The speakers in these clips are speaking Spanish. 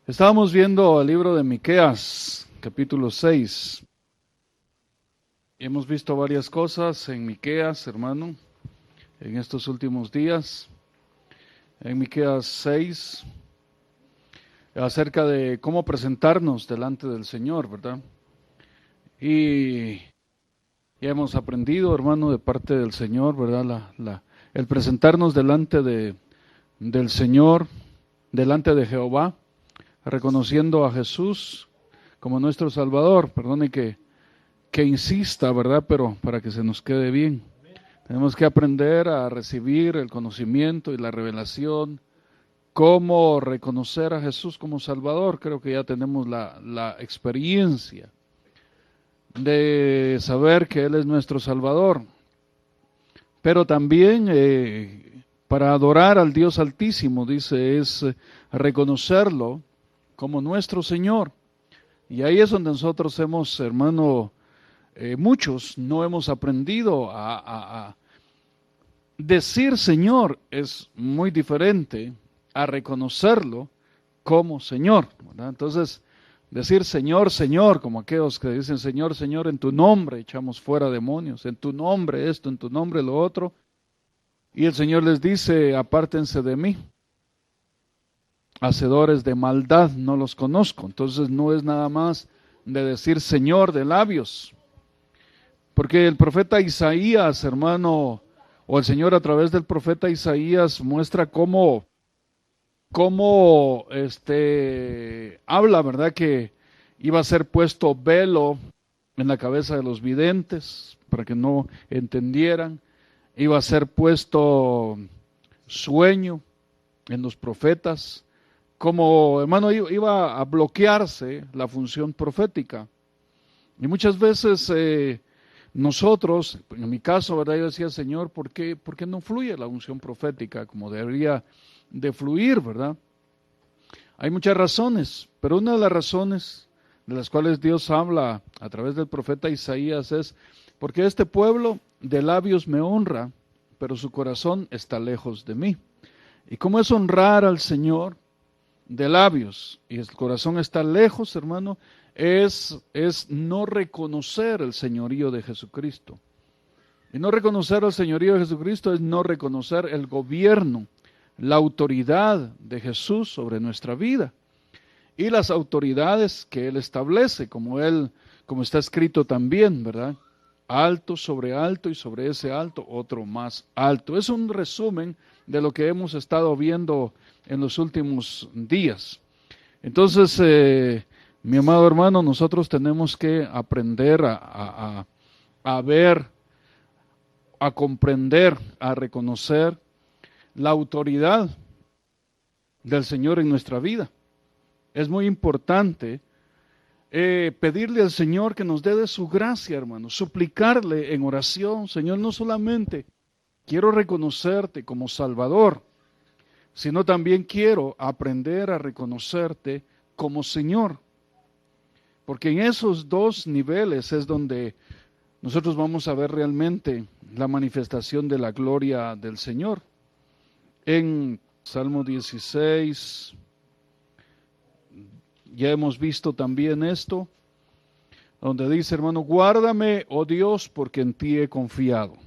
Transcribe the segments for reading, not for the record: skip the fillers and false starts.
Estábamos viendo el libro de Miqueas, capítulo 6. Hemos visto varias cosas en Miqueas, hermano, en estos últimos días. En Miqueas 6, acerca de cómo presentarnos delante del Señor, ¿verdad? Y ya hemos aprendido, hermano, de parte del Señor, ¿verdad? El presentarnos delante del Señor, delante de Jehová, reconociendo a Jesús como nuestro Salvador. Perdone que insista, ¿verdad? Pero para que se nos quede bien. Tenemos que aprender a recibir el conocimiento y la revelación, cómo reconocer a Jesús como Salvador. Creo que ya tenemos la experiencia de saber que Él es nuestro Salvador. Pero también para adorar al Dios Altísimo, dice, es reconocerlo como nuestro Señor. Y ahí es donde nosotros hemos, hermano, muchos no hemos aprendido a decir Señor. Es muy diferente a reconocerlo como Señor, ¿verdad? Entonces, decir Señor, Señor, como aquellos que dicen Señor, Señor, en tu nombre echamos fuera demonios, en tu nombre esto, en tu nombre lo otro. Y el Señor les dice, apártense de mí, hacedores de maldad, no los conozco. Entonces no es nada más de decir Señor de labios, porque el profeta Isaías, hermano, o el Señor a través del profeta Isaías muestra cómo habla, ¿verdad? Que iba a ser puesto velo en la cabeza de los videntes para que no entendieran, iba a ser puesto sueño en los profetas, como, hermano, iba a bloquearse la función profética. Y muchas veces nosotros, en mi caso, ¿verdad? Yo decía, Señor, ¿por qué no fluye la unción profética como debería de fluir, verdad? Hay muchas razones, pero una de las razones de las cuales Dios habla a través del profeta Isaías es porque este pueblo de labios me honra, pero su corazón está lejos de mí. ¿Y cómo es honrar al Señor? De labios, y el corazón está lejos, hermano, es no reconocer el señorío de Jesucristo. Y no reconocer el señorío de Jesucristo es no reconocer el gobierno, la autoridad de Jesús sobre nuestra vida y las autoridades que Él establece, como está escrito también, ¿verdad? Alto sobre alto y sobre ese alto otro más alto. Es un resumen de lo que hemos estado viendo en los últimos días. Entonces, mi amado hermano, nosotros tenemos que aprender a ver, a comprender, a reconocer la autoridad del Señor en nuestra vida. Es muy importante pedirle al Señor que nos dé de su gracia, hermano, suplicarle en oración, Señor, no solamente quiero reconocerte como Salvador, sino también quiero aprender a reconocerte como Señor. Porque en esos dos niveles es donde nosotros vamos a ver realmente la manifestación de la gloria del Señor. En Salmo 16, ya hemos visto también esto, donde dice, hermano, guárdame, oh Dios, porque en ti he confiado.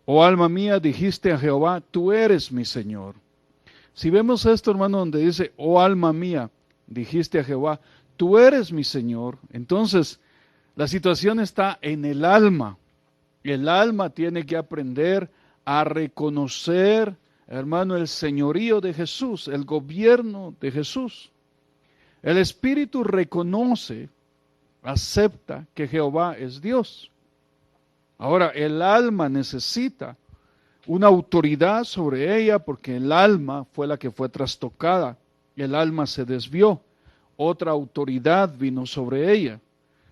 Oh alma mía, dijiste a Jehová, tú eres mi Señor. Si vemos esto, hermano, donde dice, oh alma mía, dijiste a Jehová, tú eres mi Señor, entonces la situación está en el alma. El alma tiene que aprender a reconocer, hermano, el señorío de Jesús, el gobierno de Jesús. El espíritu reconoce, acepta que Jehová es Dios. Ahora, el alma necesita una autoridad sobre ella porque el alma fue la que fue trastocada. El alma se desvió. Otra autoridad vino sobre ella.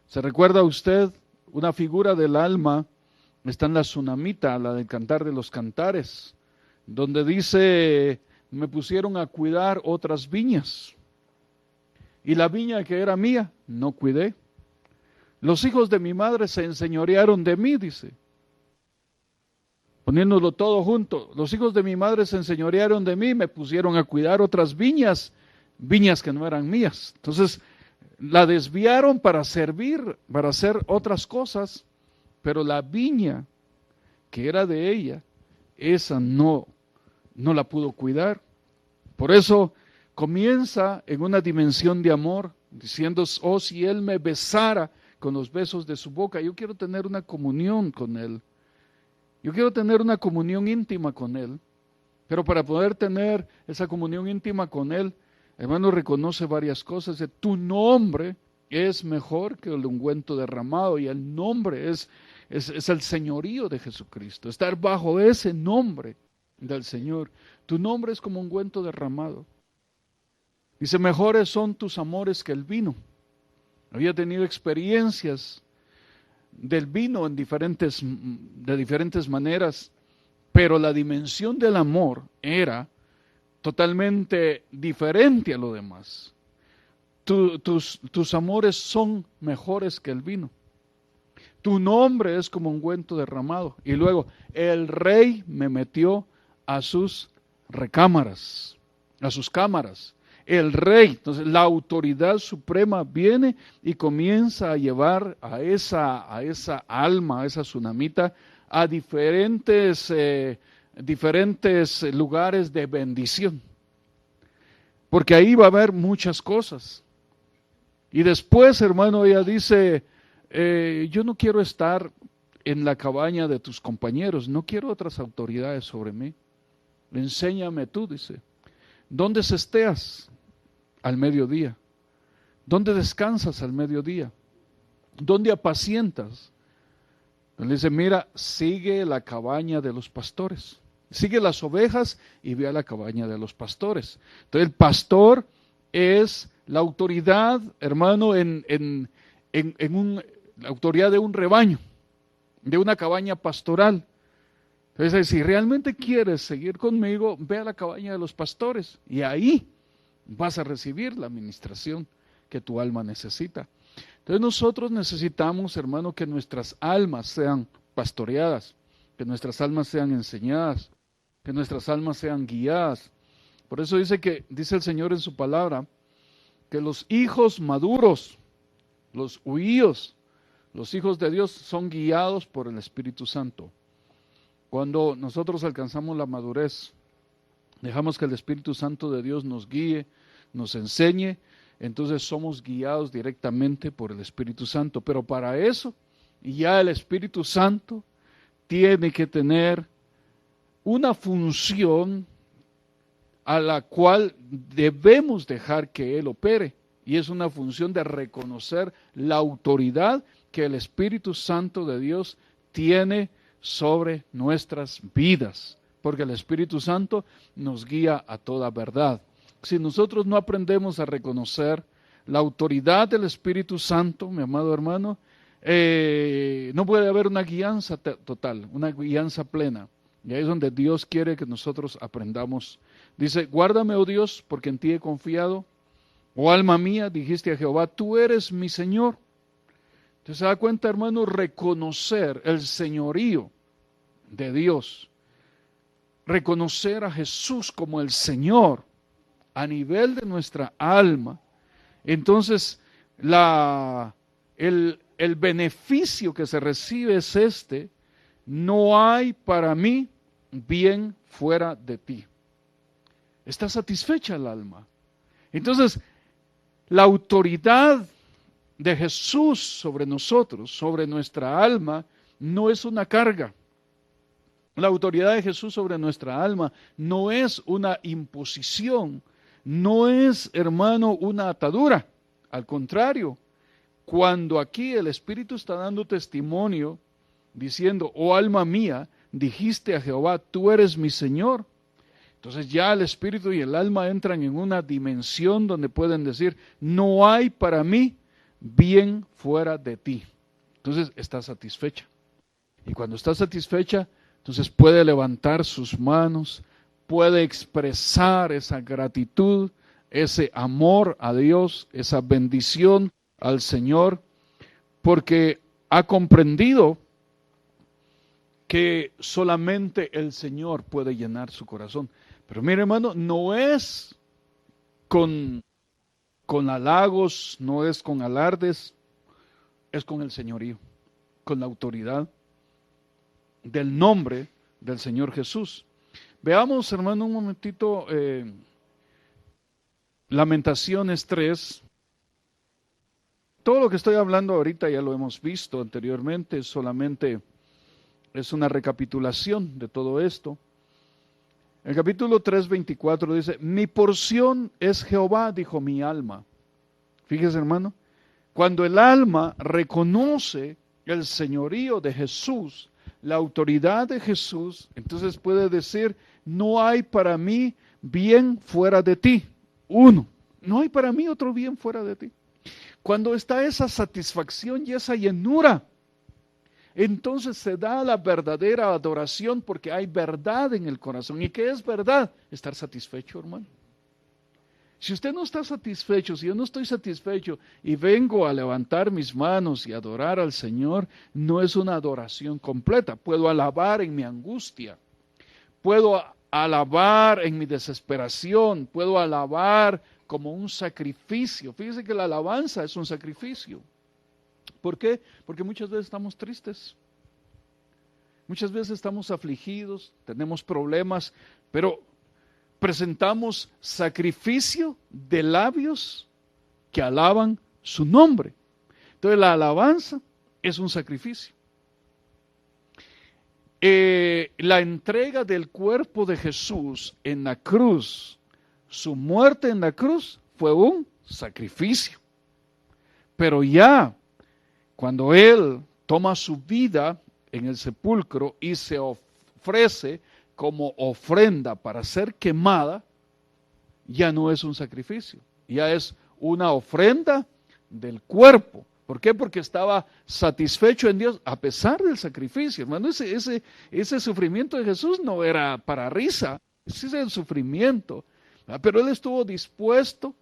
¿Se recuerda usted una figura del alma? Está en la Tsunamita, la del Cantar de los Cantares, donde dice, me pusieron a cuidar otras viñas. Y la viña que era mía, no cuidé. Los hijos de mi madre se enseñorearon de mí, dice. Poniéndolo todo junto, los hijos de mi madre se enseñorearon de mí, me pusieron a cuidar otras viñas viñas que no eran mías. Entonces, la desviaron para servir, para hacer otras cosas, pero la viña que era de ella, esa no la pudo cuidar. Por eso comienza en una dimensión de amor, diciendo, oh, si él me besara con los besos de su boca, yo quiero tener una comunión con él. Yo quiero tener una comunión íntima con él. Pero para poder tener esa comunión íntima con él, hermano, reconoce varias cosas. Tu nombre es mejor que el ungüento derramado, y el nombre es el señorío de Jesucristo. Estar bajo ese nombre del Señor. Tu nombre es como ungüento derramado. Dice, mejores son tus amores que el vino. Había tenido experiencias del vino de diferentes maneras, pero la dimensión del amor era totalmente diferente a lo demás. Tus amores son mejores que el vino. Tu nombre es como ungüento derramado. Y luego, el rey me metió a sus recámaras, a sus cámaras. El rey, entonces la autoridad suprema viene y comienza a llevar a esa alma, a esa tsunamita, a diferentes lugares de bendición. Porque ahí va a haber muchas cosas. Y después, hermano, ella dice, yo no quiero estar en la cabaña de tus compañeros, no quiero otras autoridades sobre mí. Enséñame tú, dice. ¿Dónde esteas? Al mediodía. ¿Dónde descansas al mediodía? ¿Dónde apacientas? Él dice, mira, sigue la cabaña de los pastores. Sigue las ovejas y ve a la cabaña de los pastores. Entonces el pastor es la autoridad, hermano, la autoridad de un rebaño, de una cabaña pastoral. Entonces, si realmente quieres seguir conmigo, ve a la cabaña de los pastores y ahí vas a recibir la administración que tu alma necesita. Entonces nosotros necesitamos, hermano, que nuestras almas sean pastoreadas, que nuestras almas sean enseñadas, que nuestras almas sean guiadas. Por eso dice el Señor en su palabra, que los hijos maduros, los huíos, los hijos de Dios son guiados por el Espíritu Santo. Cuando nosotros alcanzamos la madurez, dejamos que el Espíritu Santo de Dios nos guíe, nos enseñe, entonces somos guiados directamente por el Espíritu Santo. Pero para eso, ya el Espíritu Santo tiene que tener una función a la cual debemos dejar que Él opere. Y es una función de reconocer la autoridad que el Espíritu Santo de Dios tiene sobre nuestras vidas. Porque el Espíritu Santo nos guía a toda verdad. Si nosotros no aprendemos a reconocer la autoridad del Espíritu Santo, mi amado hermano, no puede haber una guianza total, una guianza plena. Y ahí es donde Dios quiere que nosotros aprendamos. Dice, guárdame, oh Dios, porque en ti he confiado. Oh alma mía, dijiste a Jehová, tú eres mi Señor. Entonces se da cuenta, hermano, reconocer el señorío de Dios. Reconocer a Jesús como el Señor a nivel de nuestra alma. Entonces, el beneficio que se recibe es no hay para mí bien fuera de ti. Está satisfecha el alma. Entonces, la autoridad de Jesús sobre nosotros, sobre nuestra alma, no es una carga. La autoridad de Jesús sobre nuestra alma no es una imposición, no es, hermano, una atadura. Al contrario, cuando aquí el Espíritu está dando testimonio, diciendo, oh alma mía, dijiste a Jehová, tú eres mi Señor. Entonces ya el Espíritu y el alma entran en una dimensión donde pueden decir, no hay para mí bien fuera de ti. Entonces está satisfecha. Y cuando está satisfecha, entonces puede levantar sus manos, puede expresar esa gratitud, ese amor a Dios, esa bendición al Señor, porque ha comprendido que solamente el Señor puede llenar su corazón. Pero mire, hermano, no es con con halagos, no es con alardes, es con el señorío, con la autoridad del nombre del Señor Jesús. Veamos, hermano, un momentito, Lamentaciones 3. Todo lo que estoy hablando ahorita ya lo hemos visto anteriormente, solamente es una recapitulación de todo esto. El capítulo 3:24 dice, mi porción es Jehová, dijo mi alma. Fíjese, hermano, cuando el alma reconoce el señorío de Jesús, la autoridad de Jesús, entonces puede decir, no hay para mí bien fuera de ti. Uno, no hay para mí otro bien fuera de ti. Cuando está esa satisfacción y esa llenura, entonces se da la verdadera adoración porque hay verdad en el corazón. ¿Y qué es verdad? Estar satisfecho, hermano. Si usted no está satisfecho, si yo no estoy satisfecho y vengo a levantar mis manos y adorar al Señor, no es una adoración completa. Puedo alabar en mi angustia, puedo alabar en mi desesperación, puedo alabar como un sacrificio. Fíjese que la alabanza es un sacrificio. ¿Por qué? Porque muchas veces estamos tristes, muchas veces estamos afligidos, tenemos problemas, pero presentamos sacrificio de labios que alaban su nombre. Entonces la alabanza es un sacrificio. La entrega del cuerpo de Jesús en la cruz, su muerte en la cruz fue un sacrificio. Pero ya, cuando Él toma su vida en el sepulcro y se ofrece como ofrenda para ser quemada, ya no es un sacrificio, ya es una ofrenda del cuerpo. ¿Por qué? Porque estaba satisfecho en Dios a pesar del sacrificio. Hermano, ese sufrimiento de Jesús no era para risa, ese es el sufrimiento. Pero Él estuvo dispuesto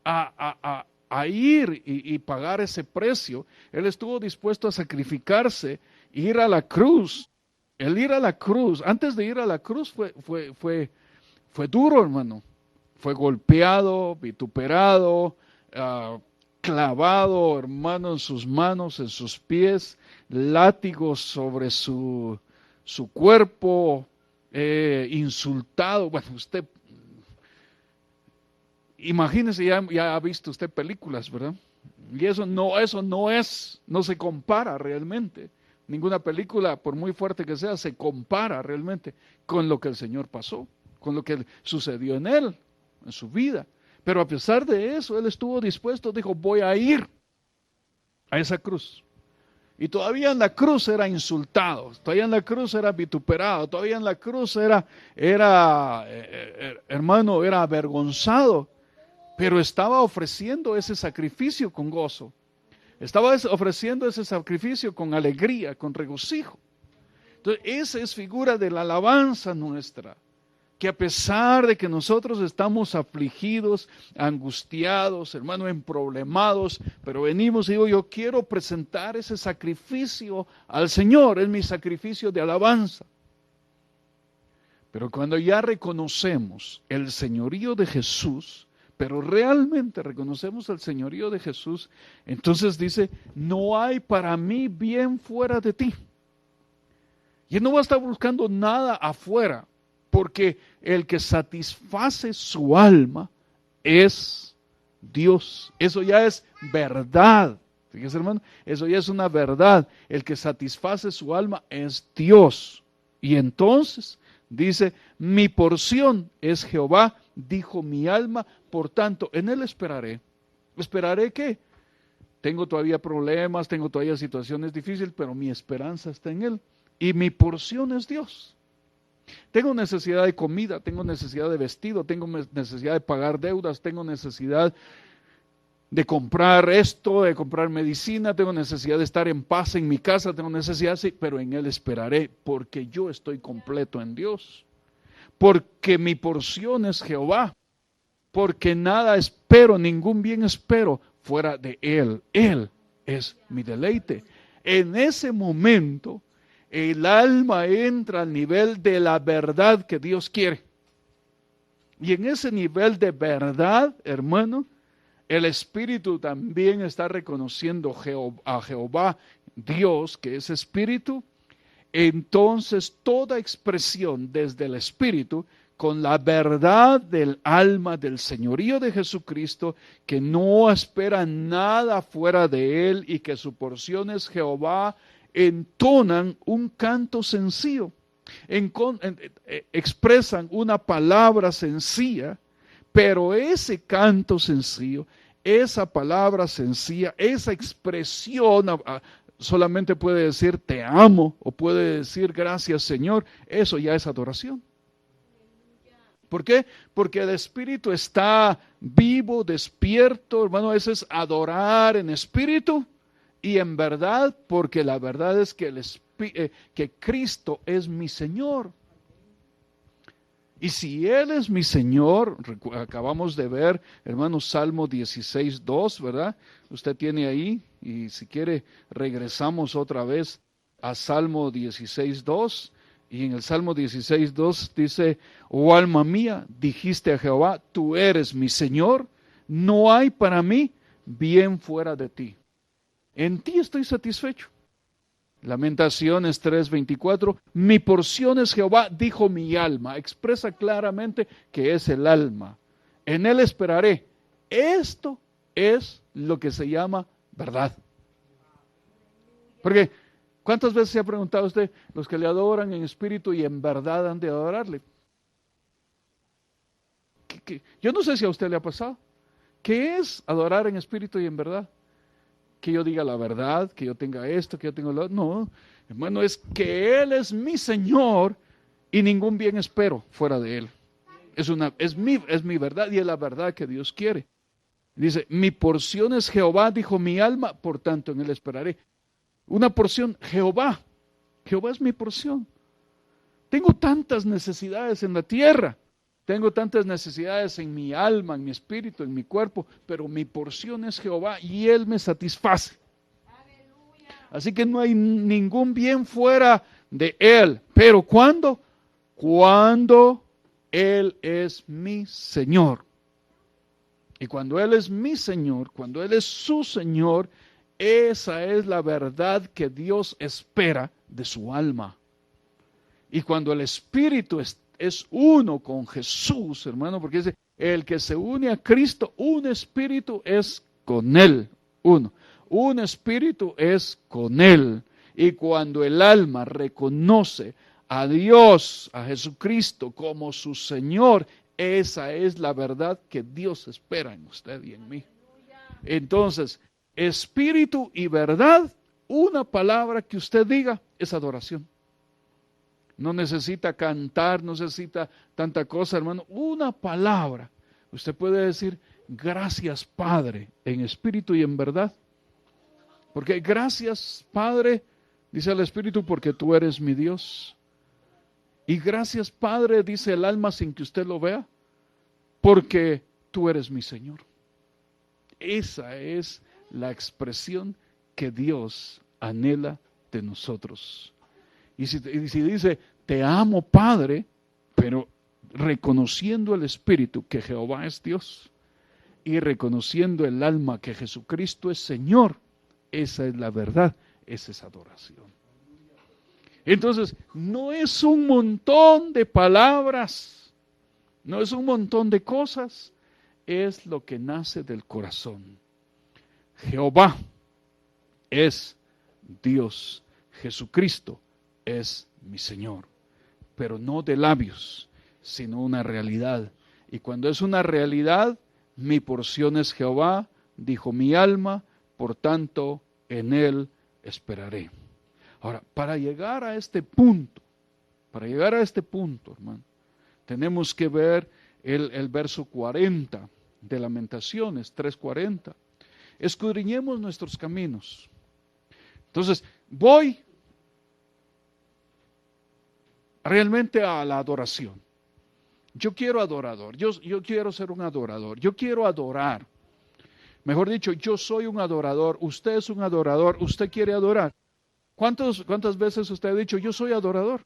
a ir y pagar ese precio. Él estuvo dispuesto a sacrificarse, ir a la cruz. El ir a la cruz, antes de ir a la cruz fue duro, hermano. Fue golpeado, vituperado, clavado, hermano, en sus manos, en sus pies, látigos sobre su cuerpo, insultado. Bueno, usted, imagínese, ya ha visto usted películas, ¿verdad? Y eso no se compara realmente. Ninguna película, por muy fuerte que sea, se compara realmente con lo que el Señor pasó, con lo que sucedió en Él, en su vida. Pero a pesar de eso, Él estuvo dispuesto, dijo, voy a ir a esa cruz. Y todavía en la cruz era insultado, todavía en la cruz era vituperado, todavía en la cruz hermano, era avergonzado, pero estaba ofreciendo ese sacrificio con gozo. Estaba ofreciendo ese sacrificio con alegría, con regocijo. Entonces, esa es figura de la alabanza nuestra, que a pesar de que nosotros estamos afligidos, angustiados, hermano, emproblemados, pero venimos y digo, yo quiero presentar ese sacrificio al Señor, es mi sacrificio de alabanza. Pero cuando ya reconocemos el señorío de Jesús, pero realmente reconocemos el señorío de Jesús, entonces dice, no hay para mí bien fuera de ti. Y Él no va a estar buscando nada afuera, porque el que satisface su alma es Dios. Eso ya es verdad. Fíjese, hermano, eso ya es una verdad. El que satisface su alma es Dios. Y entonces dice, mi porción es Jehová, dijo mi alma, por tanto, en Él esperaré. ¿Esperaré qué? Tengo todavía problemas, tengo todavía situaciones difíciles, pero mi esperanza está en Él. Y mi porción es Dios. Tengo necesidad de comida, tengo necesidad de vestido, tengo necesidad de pagar deudas, tengo necesidad de comprar esto, de comprar medicina, tengo necesidad de estar en paz en mi casa, tengo necesidad, sí, pero en Él esperaré, porque yo estoy completo en Dios. Porque mi porción es Jehová, porque nada espero, ningún bien espero fuera de Él. Él es mi deleite. En ese momento, el alma entra al nivel de la verdad que Dios quiere. Y en ese nivel de verdad, hermano, el espíritu también está reconociendo a Jehová, Dios, que es espíritu, entonces toda expresión desde el espíritu, con la verdad del alma del señorío de Jesucristo, que no espera nada fuera de él y que su porción es Jehová, entonan un canto sencillo, expresan una palabra sencilla, pero ese canto sencillo, esa palabra sencilla, esa expresión solamente puede decir te amo o puede decir gracias Señor, eso ya es adoración. ¿Por qué? Porque el espíritu está vivo, despierto, hermano, eso es adorar en espíritu y en verdad, porque la verdad es que, que Cristo es mi Señor. Y si Él es mi Señor, acabamos de ver, hermanos, Salmo 16:2, ¿verdad? Usted tiene ahí, y si quiere, regresamos otra vez a Salmo 16:2. Y en el Salmo 16:2 dice, oh alma mía, dijiste a Jehová, tú eres mi Señor, no hay para mí bien fuera de ti. En ti estoy satisfecho. Lamentaciones 3:24, mi porción es Jehová, dijo mi alma. Expresa claramente que es el alma. En él esperaré. Esto es lo que se llama verdad. Porque, ¿cuántas veces se ha preguntado usted, los que le adoran en espíritu y en verdad han de adorarle? Yo no sé si a usted le ha pasado. ¿Qué es adorar en espíritu y en verdad? Que yo diga la verdad, que yo tenga esto, que yo tenga lo otro. No, hermano, es que Él es mi Señor y ningún bien espero fuera de Él. Es mi verdad y es la verdad que Dios quiere. Dice, mi porción es Jehová, dijo mi alma, por tanto en Él esperaré. Una porción, Jehová. Jehová es mi porción. Tengo tantas necesidades en la tierra. Tengo tantas necesidades en mi alma, en mi espíritu, en mi cuerpo, pero mi porción es Jehová y Él me satisface. Aleluya. Así que no hay ningún bien fuera de Él. Pero ¿cuándo? Cuando Él es mi Señor. Y cuando Él es mi Señor, cuando Él es su Señor, esa es la verdad que Dios espera de su alma. Y cuando el Espíritu es uno con Jesús, hermano, porque dice, el que se une a Cristo, un espíritu es con Él, uno. Un espíritu es con Él. Y cuando el alma reconoce a Dios, a Jesucristo como su Señor, esa es la verdad que Dios espera en usted y en mí. Entonces, espíritu y verdad, una palabra que usted diga es adoración. No necesita cantar, no necesita tanta cosa, hermano. Una palabra. Usted puede decir, gracias Padre, en espíritu y en verdad. Porque gracias Padre, dice el Espíritu, porque tú eres mi Dios. Y gracias Padre, dice el alma sin que usted lo vea, porque tú eres mi Señor. Esa es la expresión que Dios anhela de nosotros. Y si dice, te amo Padre, pero reconociendo el Espíritu que Jehová es Dios y reconociendo el alma que Jesucristo es Señor, esa es la verdad, esa es adoración. Entonces, no es un montón de palabras, no es un montón de cosas, es lo que nace del corazón. Jehová es Dios, Jesucristo es mi Señor, pero no de labios, sino una realidad. Y cuando es una realidad, mi porción es Jehová, dijo mi alma, por tanto en Él esperaré. Ahora, para llegar a este punto, hermano, tenemos que ver el verso 40 de Lamentaciones 3:40. Escudriñemos nuestros caminos. Entonces, voy realmente a la adoración. Yo quiero adorador, yo quiero ser un adorador, yo quiero adorar. Mejor dicho, yo soy un adorador, usted es un adorador, usted quiere adorar. ¿Cuántas veces usted ha dicho, yo soy adorador?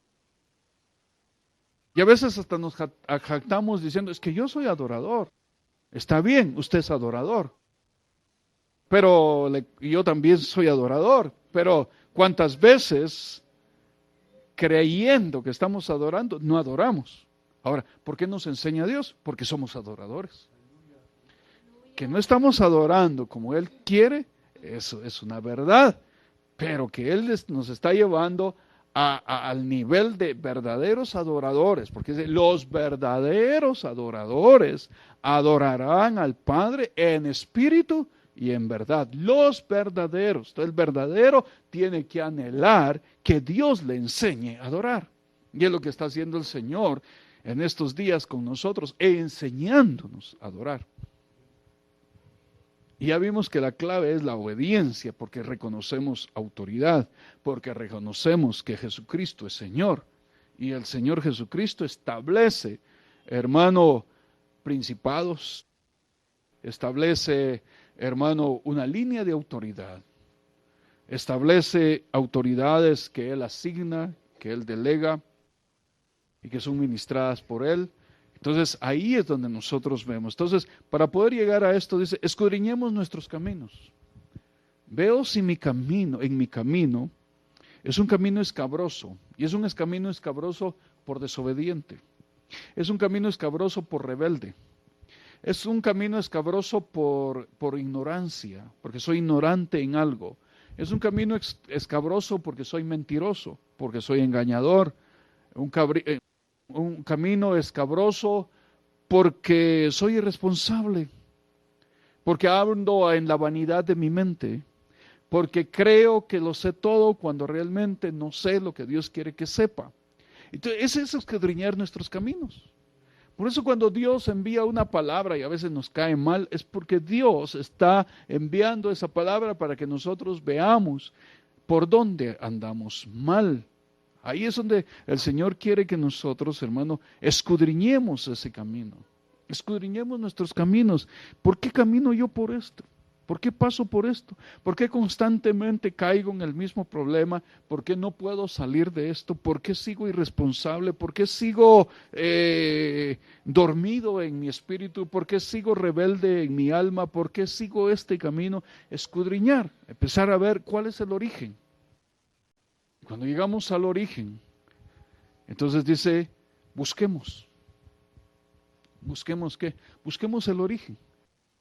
Y a veces hasta nos jactamos diciendo, es que yo soy adorador. Está bien, usted es adorador. pero yo también soy adorador, pero ¿cuántas veces creyendo que estamos adorando, no adoramos? Ahora, ¿por qué nos enseña Dios? Porque somos adoradores. Que no estamos adorando como Él quiere, eso es una verdad, pero que Él nos está llevando al nivel de verdaderos adoradores, porque dice, los verdaderos adoradores adorarán al Padre en espíritu y en verdad. Los verdaderos. Entonces, el verdadero tiene que anhelar que Dios le enseñe a adorar. Y es lo que está haciendo el Señor en estos días con nosotros, enseñándonos a adorar. Y ya vimos que la clave es la obediencia, porque reconocemos autoridad, porque reconocemos que Jesucristo es Señor. Y el Señor Jesucristo establece, hermano, principados, establece, hermano, una línea de autoridad. Establece autoridades que Él asigna, que Él delega y que son ministradas por Él. Entonces, ahí es donde nosotros vemos. Entonces, para poder llegar a esto, dice, escudriñemos nuestros caminos. Veo si en mi camino, es un camino escabroso. Y es un camino escabroso por desobediente. Es un camino escabroso por rebelde. Es un camino escabroso por ignorancia, porque soy ignorante en algo. Es un camino escabroso porque soy mentiroso, porque soy engañador. Un camino escabroso porque soy irresponsable, porque ando en la vanidad de mi mente, porque creo que lo sé todo cuando realmente no sé lo que Dios quiere que sepa. Entonces, es eso escudriñar nuestros caminos. Por eso cuando Dios envía una palabra y a veces nos cae mal, es porque Dios está enviando esa palabra para que nosotros veamos por dónde andamos mal. Ahí es donde el Señor quiere que nosotros, hermano, escudriñemos ese camino. Escudriñemos nuestros caminos. ¿Por qué camino yo por esto? ¿Por qué paso por esto? ¿Por qué constantemente caigo en el mismo problema? ¿Por qué no puedo salir de esto? ¿Por qué sigo irresponsable? ¿Por qué sigo dormido en mi espíritu? ¿Por qué sigo rebelde en mi alma? ¿Por qué sigo este camino? Escudriñar, empezar a ver cuál es el origen. Cuando llegamos al origen, entonces dice, busquemos. ¿Busquemos qué? Busquemos el origen.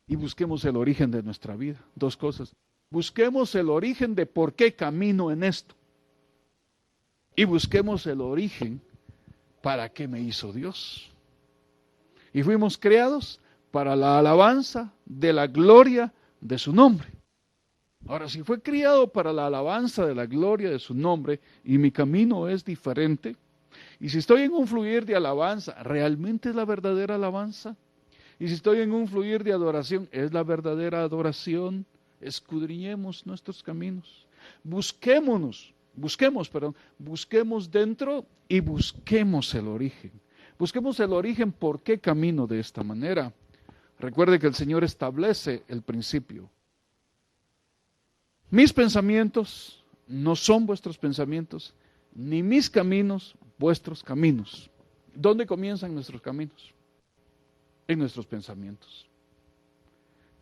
Y busquemos el origen de nuestra vida. Dos cosas. Busquemos el origen de por qué camino en esto. Y busquemos el origen para qué me hizo Dios. Y fuimos creados para la alabanza de la gloria de su nombre. Ahora, si fue criado para la alabanza de la gloria de su nombre y mi camino es diferente, y si estoy en un fluir de alabanza, ¿realmente es la verdadera alabanza? Y si estoy en un fluir de adoración, ¿es la verdadera adoración? Escudriñemos nuestros caminos. Busquemos dentro y busquemos el origen. Busquemos el origen, ¿por qué camino de esta manera? Recuerde que el Señor establece el principio. Mis pensamientos no son vuestros pensamientos, ni mis caminos vuestros caminos. ¿Dónde comienzan nuestros caminos? En nuestros pensamientos.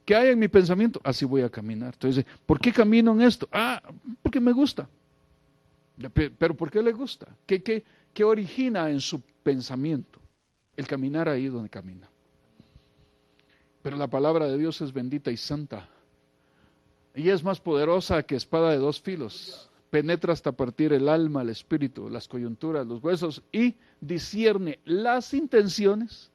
¿Qué hay en mi pensamiento? Así voy a caminar. Entonces, ¿por qué camino en esto? Porque me gusta. ¿Pero por qué le gusta? ¿Qué origina en su pensamiento? El caminar ahí donde camina. Pero la palabra de Dios es bendita y santa. Y es más poderosa que espada de dos filos. Penetra hasta partir el alma, el espíritu, las coyunturas, los huesos y discierne las intenciones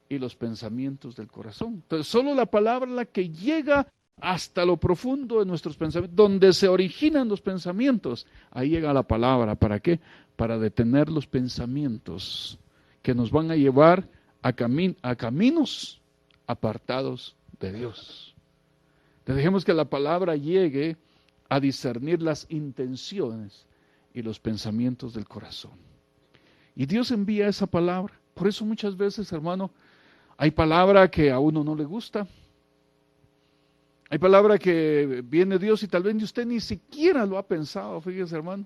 y los pensamientos del corazón. Entonces, solo la palabra la que llega hasta lo profundo de nuestros pensamientos, donde se originan los pensamientos, ahí llega la palabra. ¿Para qué? Para detener los pensamientos que nos van a llevar a caminos apartados de Dios. Dejemos que la palabra llegue a discernir las intenciones y los pensamientos del corazón. Y Dios envía esa palabra. Por eso muchas veces, hermano, hay palabra que a uno no le gusta. Hay palabra que viene Dios y tal vez usted ni siquiera lo ha pensado, fíjese, hermano.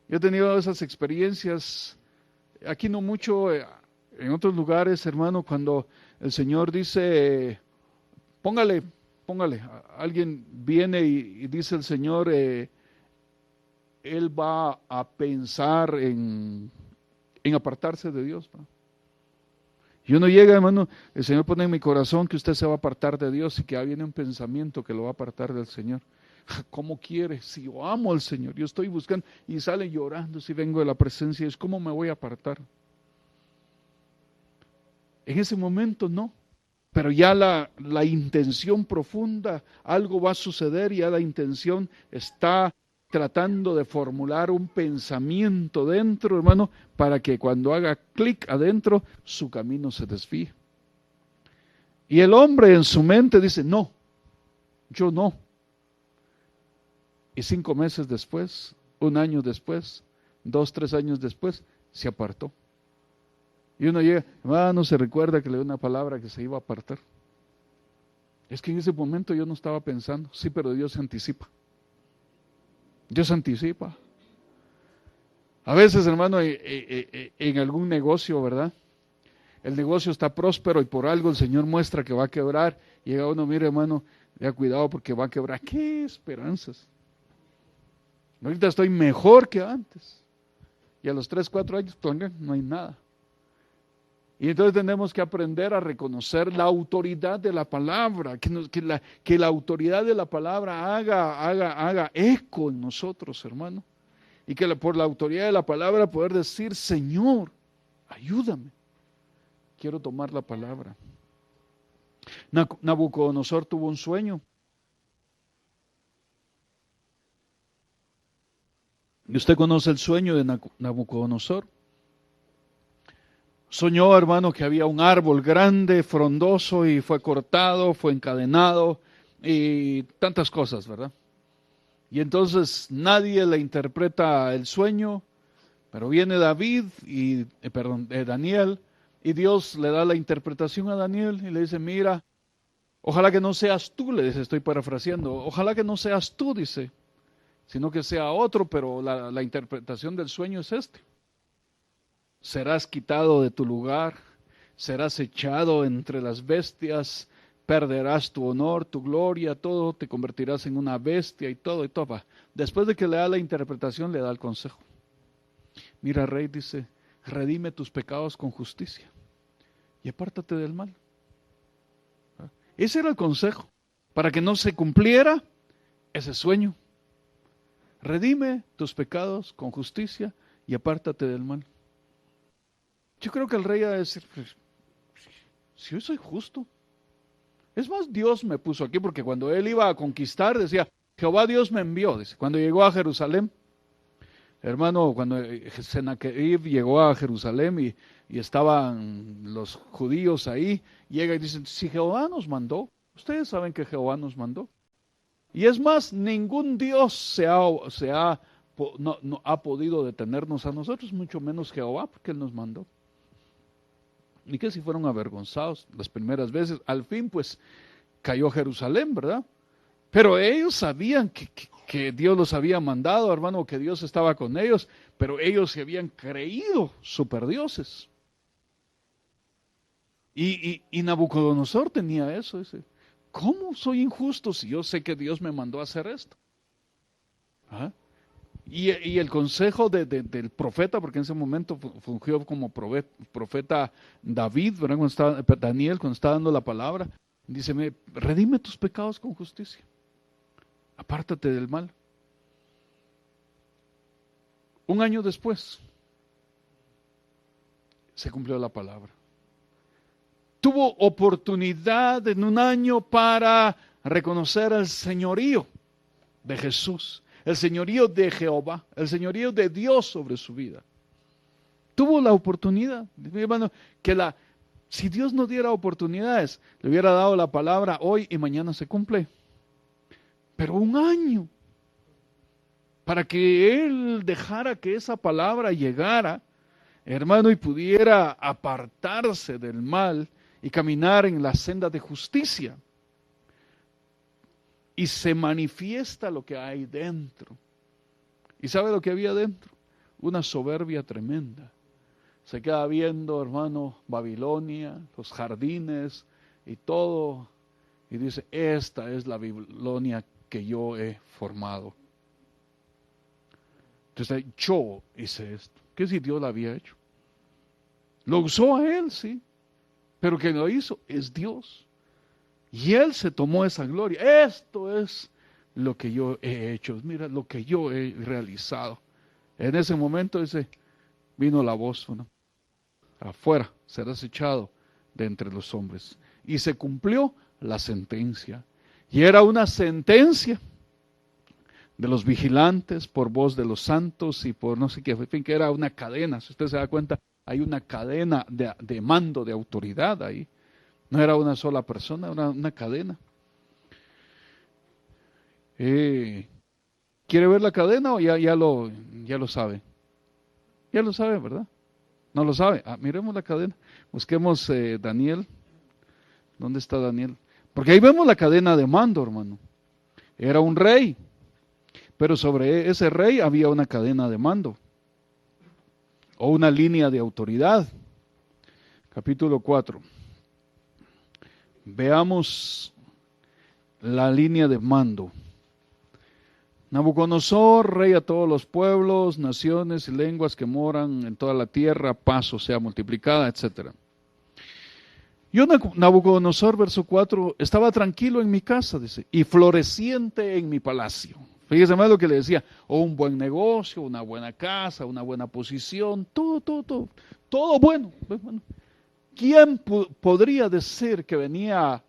Yo he tenido esas experiencias, aquí no mucho, en otros lugares, hermano, cuando el Señor dice, póngale póngale, alguien viene y dice el Señor, él va a pensar en apartarse de Dios, ¿no? Y uno llega, hermano, el Señor pone en mi corazón que usted se va a apartar de Dios y que ya viene un pensamiento que lo va a apartar del Señor. ¿Cómo quiere? Si yo amo al Señor, yo estoy buscando y sale llorando si vengo de la presencia, es ¿cómo me voy a apartar? En ese momento no, pero ya la intención profunda, algo va a suceder y ya la intención está tratando de formular un pensamiento dentro, hermano, para que cuando haga clic adentro, su camino se desvíe. Y el hombre en su mente dice, no, yo no. Y 5 meses después, 1 año después, 2, 3 años después, se apartó. Y uno llega, no se recuerda que le dio una palabra que se iba a apartar. Es que en ese momento yo no estaba pensando, sí, pero Dios se anticipa. Dios anticipa. A veces, hermano, en algún negocio, ¿verdad? El negocio está próspero y por algo el Señor muestra que va a quebrar. Y llega uno, mire, hermano, ya cuidado porque va a quebrar. ¿Qué esperanzas? Ahorita estoy mejor que antes. Y a los 3, 4 años, no hay nada. Y entonces tenemos que aprender a reconocer la autoridad de la palabra, que la autoridad de la palabra haga eco en nosotros, hermano. Y que por la autoridad de la palabra poder decir, Señor, ayúdame. Quiero tomar la palabra. Nabucodonosor tuvo un sueño. ¿Y usted conoce el sueño de Nabucodonosor? Soñó, hermano, que había un árbol grande, frondoso, y fue cortado, fue encadenado, y tantas cosas, ¿verdad? Y entonces nadie le interpreta el sueño, pero viene Daniel, y Dios le da la interpretación a Daniel y le dice, mira, ojalá que no seas tú, le dice, estoy parafraseando, ojalá que no seas tú, dice, sino que sea otro, pero la interpretación del sueño es este. Serás quitado de tu lugar, serás echado entre las bestias, perderás tu honor, tu gloria, todo, te convertirás en una bestia y todo. Después de que le da la interpretación, le da el consejo. Mira, rey, dice, redime tus pecados con justicia y apártate del mal. Ese era el consejo, para que no se cumpliera ese sueño. Redime tus pecados con justicia y apártate del mal. Yo creo que el rey va a decir, pues, si yo soy justo. Es más, Dios me puso aquí, porque cuando él iba a conquistar, decía, Jehová Dios me envió. Dice, cuando llegó a Jerusalén, hermano, cuando Sennacherib llegó a Jerusalén y estaban los judíos ahí, llega y dice, si Jehová nos mandó, ustedes saben que Jehová nos mandó. Y es más, ningún Dios no ha podido detenernos a nosotros, mucho menos Jehová, porque Él nos mandó. Y que si fueron avergonzados las primeras veces, al fin pues cayó Jerusalén, ¿verdad? Pero ellos sabían que Dios los había mandado, hermano, que Dios estaba con ellos, pero ellos se habían creído superdioses. Y Nabucodonosor tenía eso, dice, ¿cómo soy injusto si yo sé que Dios me mandó a hacer esto? ¿Ah? Y el consejo del profeta, porque en ese momento fungió como profeta David, ¿verdad? Daniel, cuando está dando la palabra, dice, redime tus pecados con justicia, apártate del mal. 1 año después, se cumplió la palabra. Tuvo oportunidad en 1 año para reconocer el señorío de Jesús, el señorío de Jehová, el señorío de Dios sobre su vida. Tuvo la oportunidad, hermano, si Dios no diera oportunidades, le hubiera dado la palabra hoy y mañana se cumple. Pero 1 año, para que Él dejara que esa palabra llegara, hermano, y pudiera apartarse del mal y caminar en la senda de justicia. Y se manifiesta lo que hay dentro. ¿Y sabe lo que había dentro? Una soberbia tremenda. Se queda viendo, hermano, Babilonia, los jardines y todo. y dice, esta es la Babilonia que yo he formado. Entonces, yo hice esto. ¿Qué si Dios lo había hecho? Lo usó a él, sí, pero quien lo hizo es Dios. Y él se tomó esa gloria. Esto es lo que yo he hecho. Mira lo que yo he realizado. En ese momento vino la voz, ¿no? Afuera serás echado de entre los hombres. Y se cumplió la sentencia. Y era una sentencia de los vigilantes por voz de los santos y por no sé qué, en fin, que era una cadena. Si usted se da cuenta, hay una cadena de mando, de autoridad ahí. No era una sola persona, era una cadena. ¿Quiere ver la cadena o ya lo sabe? Ya lo sabe, ¿verdad? ¿No lo sabe? Miremos la cadena. Busquemos Daniel. ¿Dónde está Daniel? Porque ahí vemos la cadena de mando, hermano. Era un rey, pero sobre ese rey había una cadena de mando o una línea de autoridad. Capítulo 4. Veamos la línea de mando. Nabucodonosor, rey a todos los pueblos, naciones y lenguas que moran en toda la tierra, paz o sea multiplicada, etc. Yo, Nabucodonosor, verso 4, estaba tranquilo en mi casa, dice, y floreciente en mi palacio. Fíjese más lo que le decía, o un buen negocio, una buena casa, una buena posición, todo bueno. ¿Quién podría decir que venía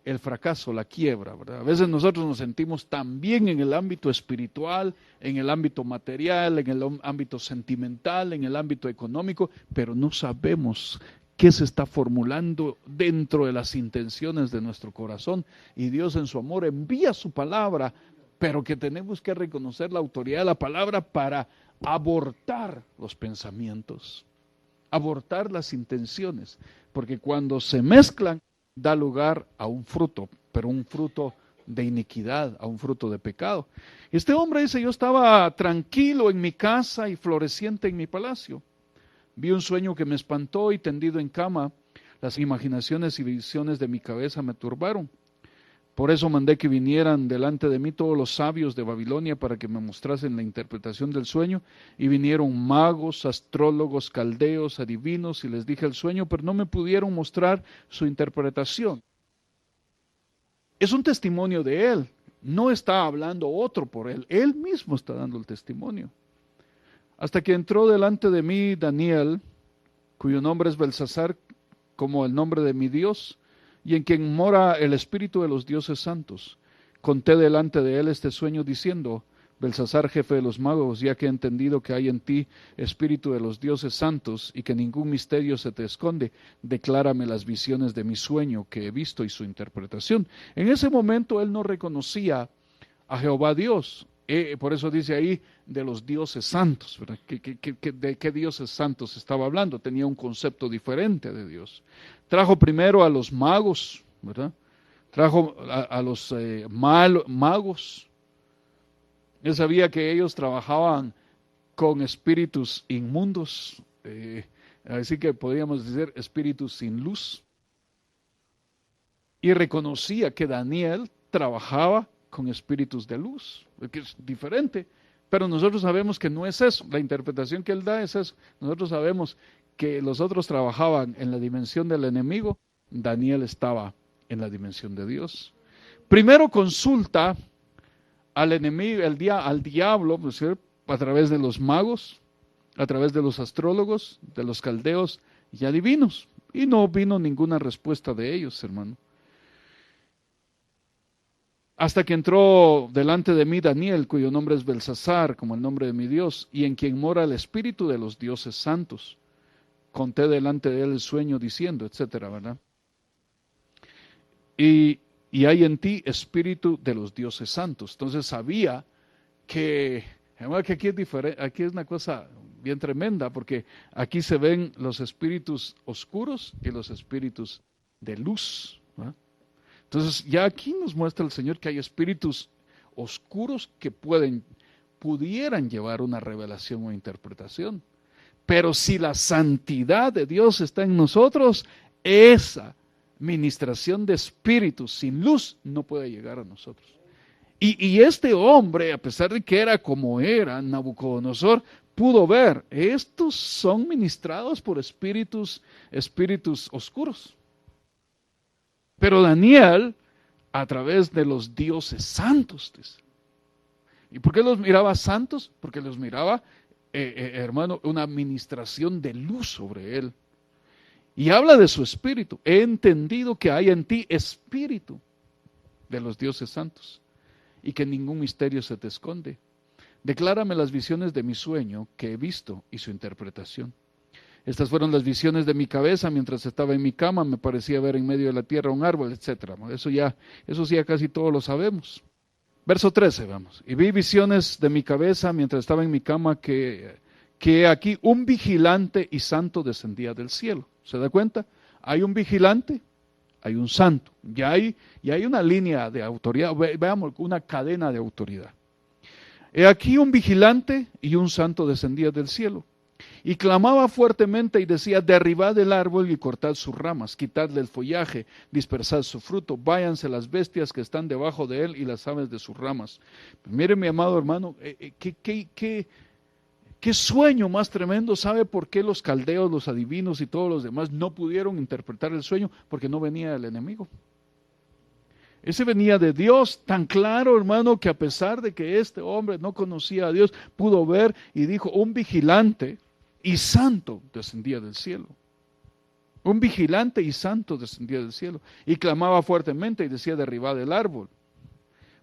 el fracaso, la quiebra, ¿verdad? A veces nosotros nos sentimos tan bien en el ámbito espiritual, en el ámbito material, en el ámbito sentimental, en el ámbito económico, pero no sabemos qué se está formulando dentro de las intenciones de nuestro corazón. Y Dios en su amor envía su palabra, pero que tenemos que reconocer la autoridad de la palabra para abortar los pensamientos, abortar las intenciones, porque cuando se mezclan, da lugar a un fruto, pero un fruto de iniquidad, a un fruto de pecado. Este hombre dice, yo estaba tranquilo en mi casa y floreciente en mi palacio. Vi un sueño que me espantó y tendido en cama, las imaginaciones y visiones de mi cabeza me turbaron. Por eso mandé que vinieran delante de mí todos los sabios de Babilonia para que me mostrasen la interpretación del sueño. Y vinieron magos, astrólogos, caldeos, adivinos, y les dije el sueño, pero no me pudieron mostrar su interpretación. Es un testimonio de él, no está hablando otro por él mismo está dando el testimonio. Hasta que entró delante de mí Daniel, cuyo nombre es Belsasar, como el nombre de mi Dios, y en quien mora el espíritu de los dioses santos. Conté delante de él este sueño diciendo, Belsasar, jefe de los magos, ya que he entendido que hay en ti espíritu de los dioses santos y que ningún misterio se te esconde, declárame las visiones de mi sueño que he visto y su interpretación. En ese momento él no reconocía a Jehová Dios. Por eso dice ahí de los dioses santos, ¿verdad? ¿De qué dioses santos estaba hablando? Tenía un concepto diferente de Dios. Trajo primero a los magos, ¿verdad? Trajo a los magos. Él sabía que ellos trabajaban con espíritus inmundos, así que podríamos decir espíritus sin luz. Y reconocía que Daniel trabajaba con espíritus de luz, que es diferente, pero nosotros sabemos que no es eso, la interpretación que él da es eso. Nosotros sabemos que los otros trabajaban en la dimensión del enemigo, Daniel estaba en la dimensión de Dios. Primero consulta al enemigo, al diablo, ¿no es cierto?, a través de los magos, a través de los astrólogos, de los caldeos y adivinos, y no vino ninguna respuesta de ellos, hermano. Hasta que entró delante de mí Daniel, cuyo nombre es Belsasar, como el nombre de mi Dios, y en quien mora el espíritu de los dioses santos. Conté delante de él el sueño diciendo, etcétera, ¿verdad? Y hay en ti espíritu de los dioses santos. Entonces sabía que aquí es diferente, aquí es una cosa bien tremenda, porque aquí se ven los espíritus oscuros y los espíritus de luz, ¿verdad? Entonces ya aquí nos muestra el Señor que hay espíritus oscuros que pudieran llevar una revelación o interpretación. Pero si la santidad de Dios está en nosotros, esa ministración de espíritus sin luz no puede llegar a nosotros. Y este hombre, a pesar de que era como era, Nabucodonosor, pudo ver, estos son ministrados por espíritus oscuros. Pero Daniel, a través de los dioses santos, dice. ¿Y por qué los miraba santos? Porque los miraba, hermano, una administración de luz sobre él. Y habla de su espíritu. He entendido que hay en ti espíritu de los dioses santos y que ningún misterio se te esconde. Declárame las visiones de mi sueño que he visto y su interpretación. Estas fueron las visiones de mi cabeza mientras estaba en mi cama, me parecía ver en medio de la tierra un árbol, etc. Eso sí ya casi todos lo sabemos. Verso 13, vamos. Y vi visiones de mi cabeza mientras estaba en mi cama que aquí un vigilante y santo descendía del cielo. ¿Se da cuenta? Hay un vigilante, hay un santo. Ya hay una línea de autoridad, veamos, una cadena de autoridad. He aquí un vigilante y un santo descendía del cielo. Y clamaba fuertemente y decía, derribad el árbol y cortad sus ramas, quitadle el follaje, dispersad su fruto, váyanse las bestias que están debajo de él y las aves de sus ramas. Pues mire, mi amado hermano, qué sueño más tremendo. ¿Sabe por qué los caldeos, los adivinos y todos los demás no pudieron interpretar el sueño? Porque no venía del enemigo. Ese venía de Dios, tan claro, hermano, que a pesar de que este hombre no conocía a Dios, pudo ver y dijo, un vigilante y santo descendía del cielo. Un vigilante y santo descendía del cielo. Y clamaba fuertemente y decía, derribad el árbol.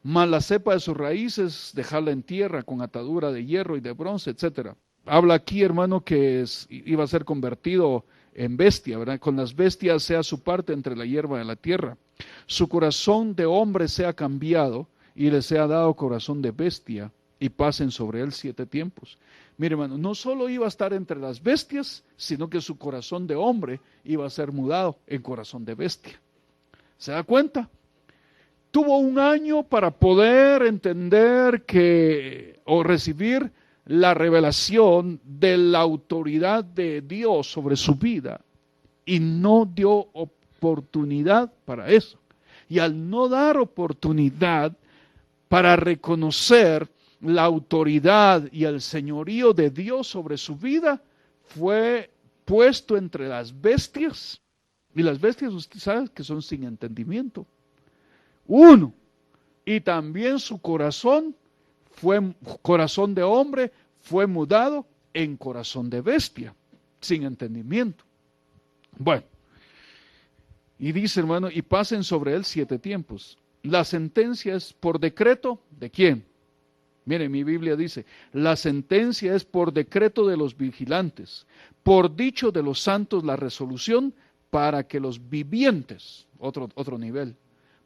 Mas la cepa de sus raíces, dejarla en tierra con atadura de hierro y de bronce, etc. Habla aquí, hermano, que iba a ser convertido en bestia, ¿verdad? Con las bestias sea su parte entre la hierba de la tierra. Su corazón de hombre sea cambiado y le sea dado corazón de bestia y pasen sobre él 7 tiempos. Mire, hermano, no solo iba a estar entre las bestias, sino que su corazón de hombre iba a ser mudado en corazón de bestia. ¿Se da cuenta? Tuvo un año para poder entender o recibir la revelación de la autoridad de Dios sobre su vida y no dio oportunidad para eso. Y al no dar oportunidad para reconocer la autoridad y el señorío de Dios sobre su vida, fue puesto entre las bestias. Y las bestias, usted sabe que son sin entendimiento. Uno, y también su corazón corazón de hombre, fue mudado en corazón de bestia, sin entendimiento. Bueno, y dice, hermano, y pasen sobre él 7 tiempos. La sentencia es por decreto, ¿de quién? Mire, mi Biblia dice, la sentencia es por decreto de los vigilantes, por dicho de los santos la resolución, para que los vivientes, otro nivel,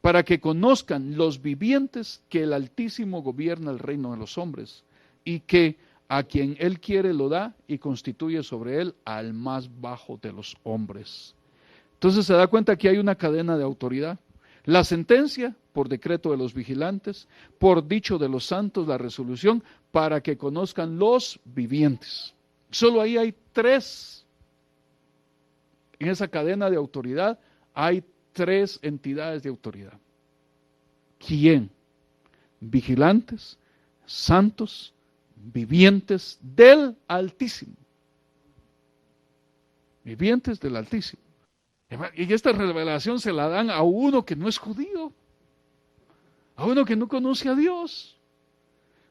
para que conozcan los vivientes que el Altísimo gobierna el reino de los hombres, y que a quien él quiere lo da y constituye sobre él al más bajo de los hombres. Entonces se da cuenta que hay una cadena de autoridad. La sentencia, por decreto de los vigilantes, por dicho de los santos, la resolución, para que conozcan los vivientes. Solo ahí hay 3. En esa cadena de autoridad hay 3 entidades de autoridad. ¿Quién? Vigilantes, santos, vivientes del Altísimo. Vivientes del Altísimo. Y esta revelación se la dan a uno que no es judío, a uno que no conoce a Dios.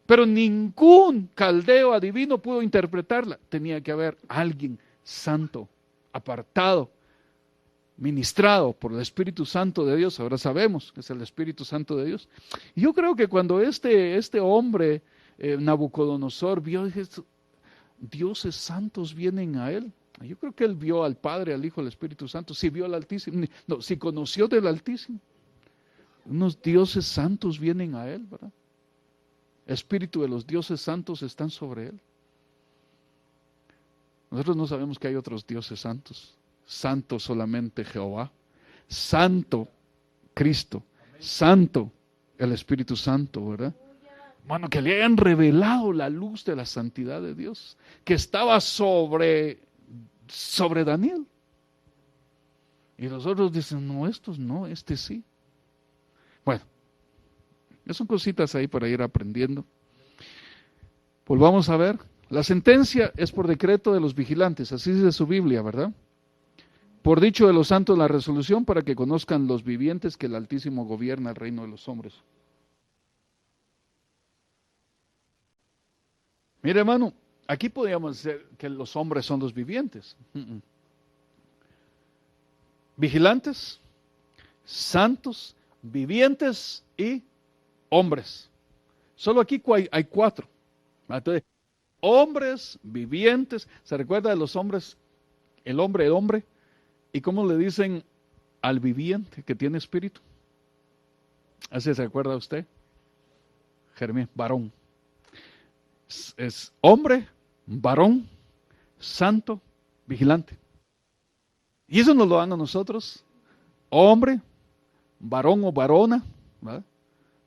Pero ningún caldeo adivino pudo interpretarla. Tenía que haber alguien santo, apartado, ministrado por el Espíritu Santo de Dios. Ahora sabemos que es el Espíritu Santo de Dios. Y yo creo que cuando este hombre, Nabucodonosor, vio que dioses santos vienen a él, yo creo que él vio al Padre, al Hijo, al Espíritu Santo. Si vio al Altísimo, no, si conoció del Altísimo, unos dioses santos vienen a él, ¿verdad? El espíritu de los dioses santos están sobre él. Nosotros no sabemos que hay otros dioses santos. Santo solamente Jehová, santo Cristo, santo el Espíritu Santo, ¿verdad? Bueno, que le hayan revelado la luz de la santidad de Dios, que estaba sobre Daniel. Y los otros dicen, no, estos no, este sí. Bueno, son cositas ahí para ir aprendiendo. Volvamos a ver. La sentencia es por decreto de los vigilantes, así dice su Biblia, ¿verdad? Por dicho de los santos la resolución para que conozcan los vivientes que el Altísimo gobierna el reino de los hombres. Mire, hermano, aquí podríamos decir que los hombres son los vivientes. Vigilantes, santos, vivientes y hombres. Solo aquí hay 4. Entonces, hombres, vivientes. ¿Se recuerda de los hombres? El hombre. ¿Y cómo le dicen al viviente que tiene espíritu? ¿Así se acuerda usted? Jeremías, varón. Es hombre, varón, santo, vigilante. Y eso nos lo dan a nosotros. Hombre, varón o varona, ¿verdad?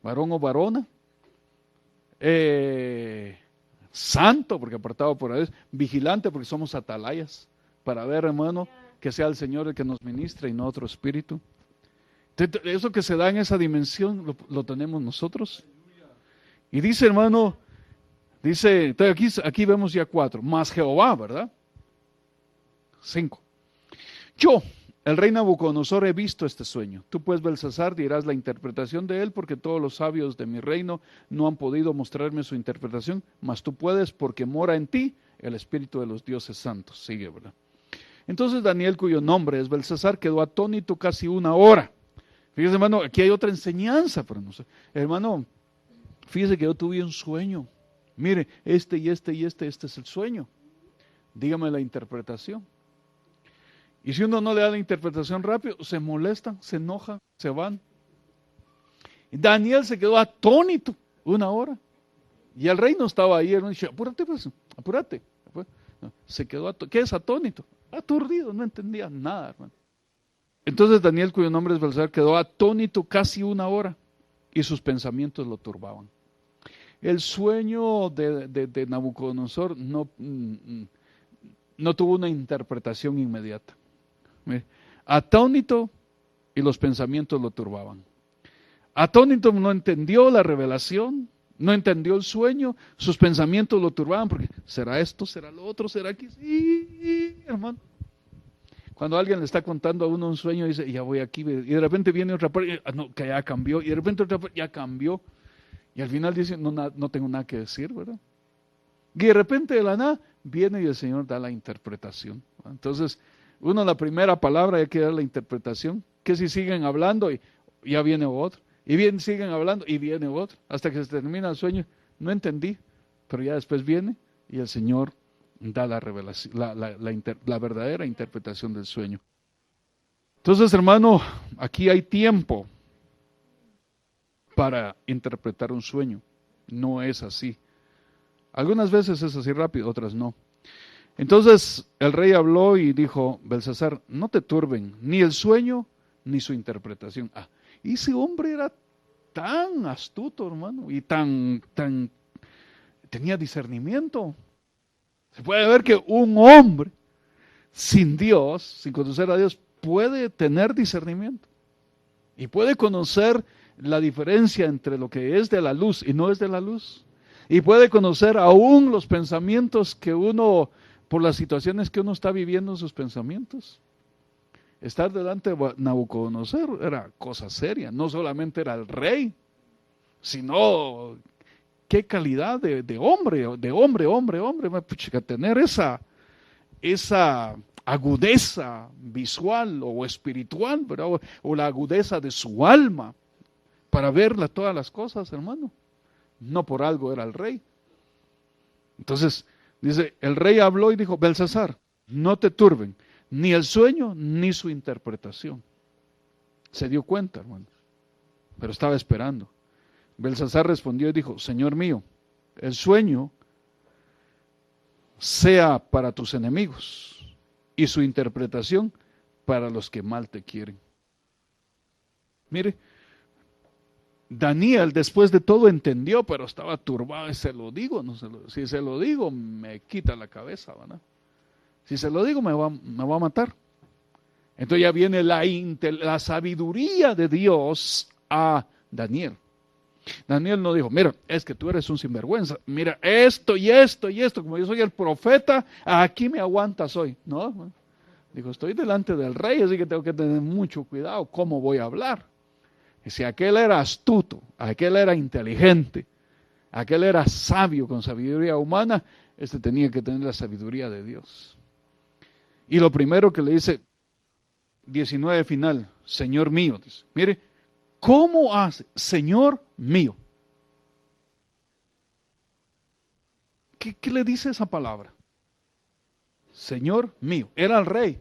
Varón o varona. Santo, porque apartado por Dios. Vigilante, porque somos atalayas. Para ver, hermano, que sea el Señor el que nos ministre y no otro espíritu. Eso que se da en esa dimensión lo tenemos nosotros. Y dice, hermano, dice, aquí vemos ya 4, más Jehová, ¿verdad? 5. Yo, el rey Nabucodonosor, he visto este sueño. Tú pues, Belsasar, dirás la interpretación de él, porque todos los sabios de mi reino no han podido mostrarme su interpretación, mas tú puedes, porque mora en ti el espíritu de los dioses santos. Sigue, ¿verdad? Entonces Daniel, cuyo nombre es Belsasar, quedó atónito casi 1 hora. Fíjese, hermano, aquí hay otra enseñanza para nosotros. Hermano, fíjese que yo tuve un sueño. Mire, este es el sueño. Dígame la interpretación. Y si uno no le da la interpretación rápido, se molestan, se enojan, se van. Y Daniel se quedó atónito 1 hora. Y el rey no estaba ahí, él dice, apúrate pues, apúrate. Se quedó atónito. ¿Qué es atónito? Aturdido, no entendía nada, hermano. Entonces Daniel, cuyo nombre es Belsasar, quedó atónito casi 1 hora y sus pensamientos lo turbaban. El sueño de Nabucodonosor no tuvo una interpretación inmediata. Atónito y los pensamientos lo turbaban. Atónito, no entendió la revelación, no entendió el sueño, sus pensamientos lo turbaban porque ¿será esto? ¿Será lo otro? ¿Será aquí? Sí, hermano. Cuando alguien le está contando a uno un sueño, dice, ya voy aquí, y de repente viene otra parte, no, que ya cambió, y de repente otra parte, ya cambió, y al final dice, no tengo nada que decir, ¿verdad? Y de repente de la nada, viene y el Señor da la interpretación. Entonces, la primera palabra hay que dar la interpretación, que si siguen hablando, y ya viene otro, y bien siguen hablando, y viene otro, hasta que se termina el sueño, no entendí, pero ya después viene, y el Señor da la revelación, la verdadera interpretación del sueño. Entonces, hermano, aquí hay tiempo para interpretar un sueño. No es así. Algunas veces es así rápido, otras no. Entonces el rey habló y dijo, Belsasar, no te turben ni el sueño ni su interpretación. Y ese hombre era tan astuto, hermano, y tenía discernimiento. Se puede ver que un hombre sin Dios, sin conocer a Dios, puede tener discernimiento y puede conocer la diferencia entre lo que es de la luz y no es de la luz, y puede conocer aún los pensamientos que uno, por las situaciones que uno está viviendo, sus pensamientos. Estar delante de Nabucodonosor era cosa seria, no solamente era el rey, sino qué calidad de hombre, tener esa agudeza visual o espiritual, ¿verdad? O la agudeza de su alma para verla todas las cosas, hermano. No por algo era el rey. Entonces, dice, el rey habló y dijo, Belsasar, no te turben ni el sueño ni su interpretación. Se dio cuenta, hermano, pero estaba esperando. Belsasar respondió y dijo, Señor mío, el sueño sea para tus enemigos y su interpretación para los que mal te quieren. Mire, Daniel después de todo entendió, pero estaba turbado. Se lo digo, si se lo digo me quita la cabeza, ¿verdad? Si se lo digo me va a matar. Entonces ya viene la sabiduría de Dios a Daniel. Daniel no dijo, mira, es que tú eres un sinvergüenza, mira, esto y esto y esto, como yo soy el profeta, aquí me aguantas hoy. No, dijo, estoy delante del rey, así que tengo que tener mucho cuidado cómo voy a hablar. Y si aquel era astuto, aquel era inteligente, aquel era sabio con sabiduría humana, este tenía que tener la sabiduría de Dios. Y lo primero que le dice, 19 final, Señor mío, dice, mire, ¿cómo hace? Señor mío. ¿Qué le dice esa palabra? Señor mío. Era el rey,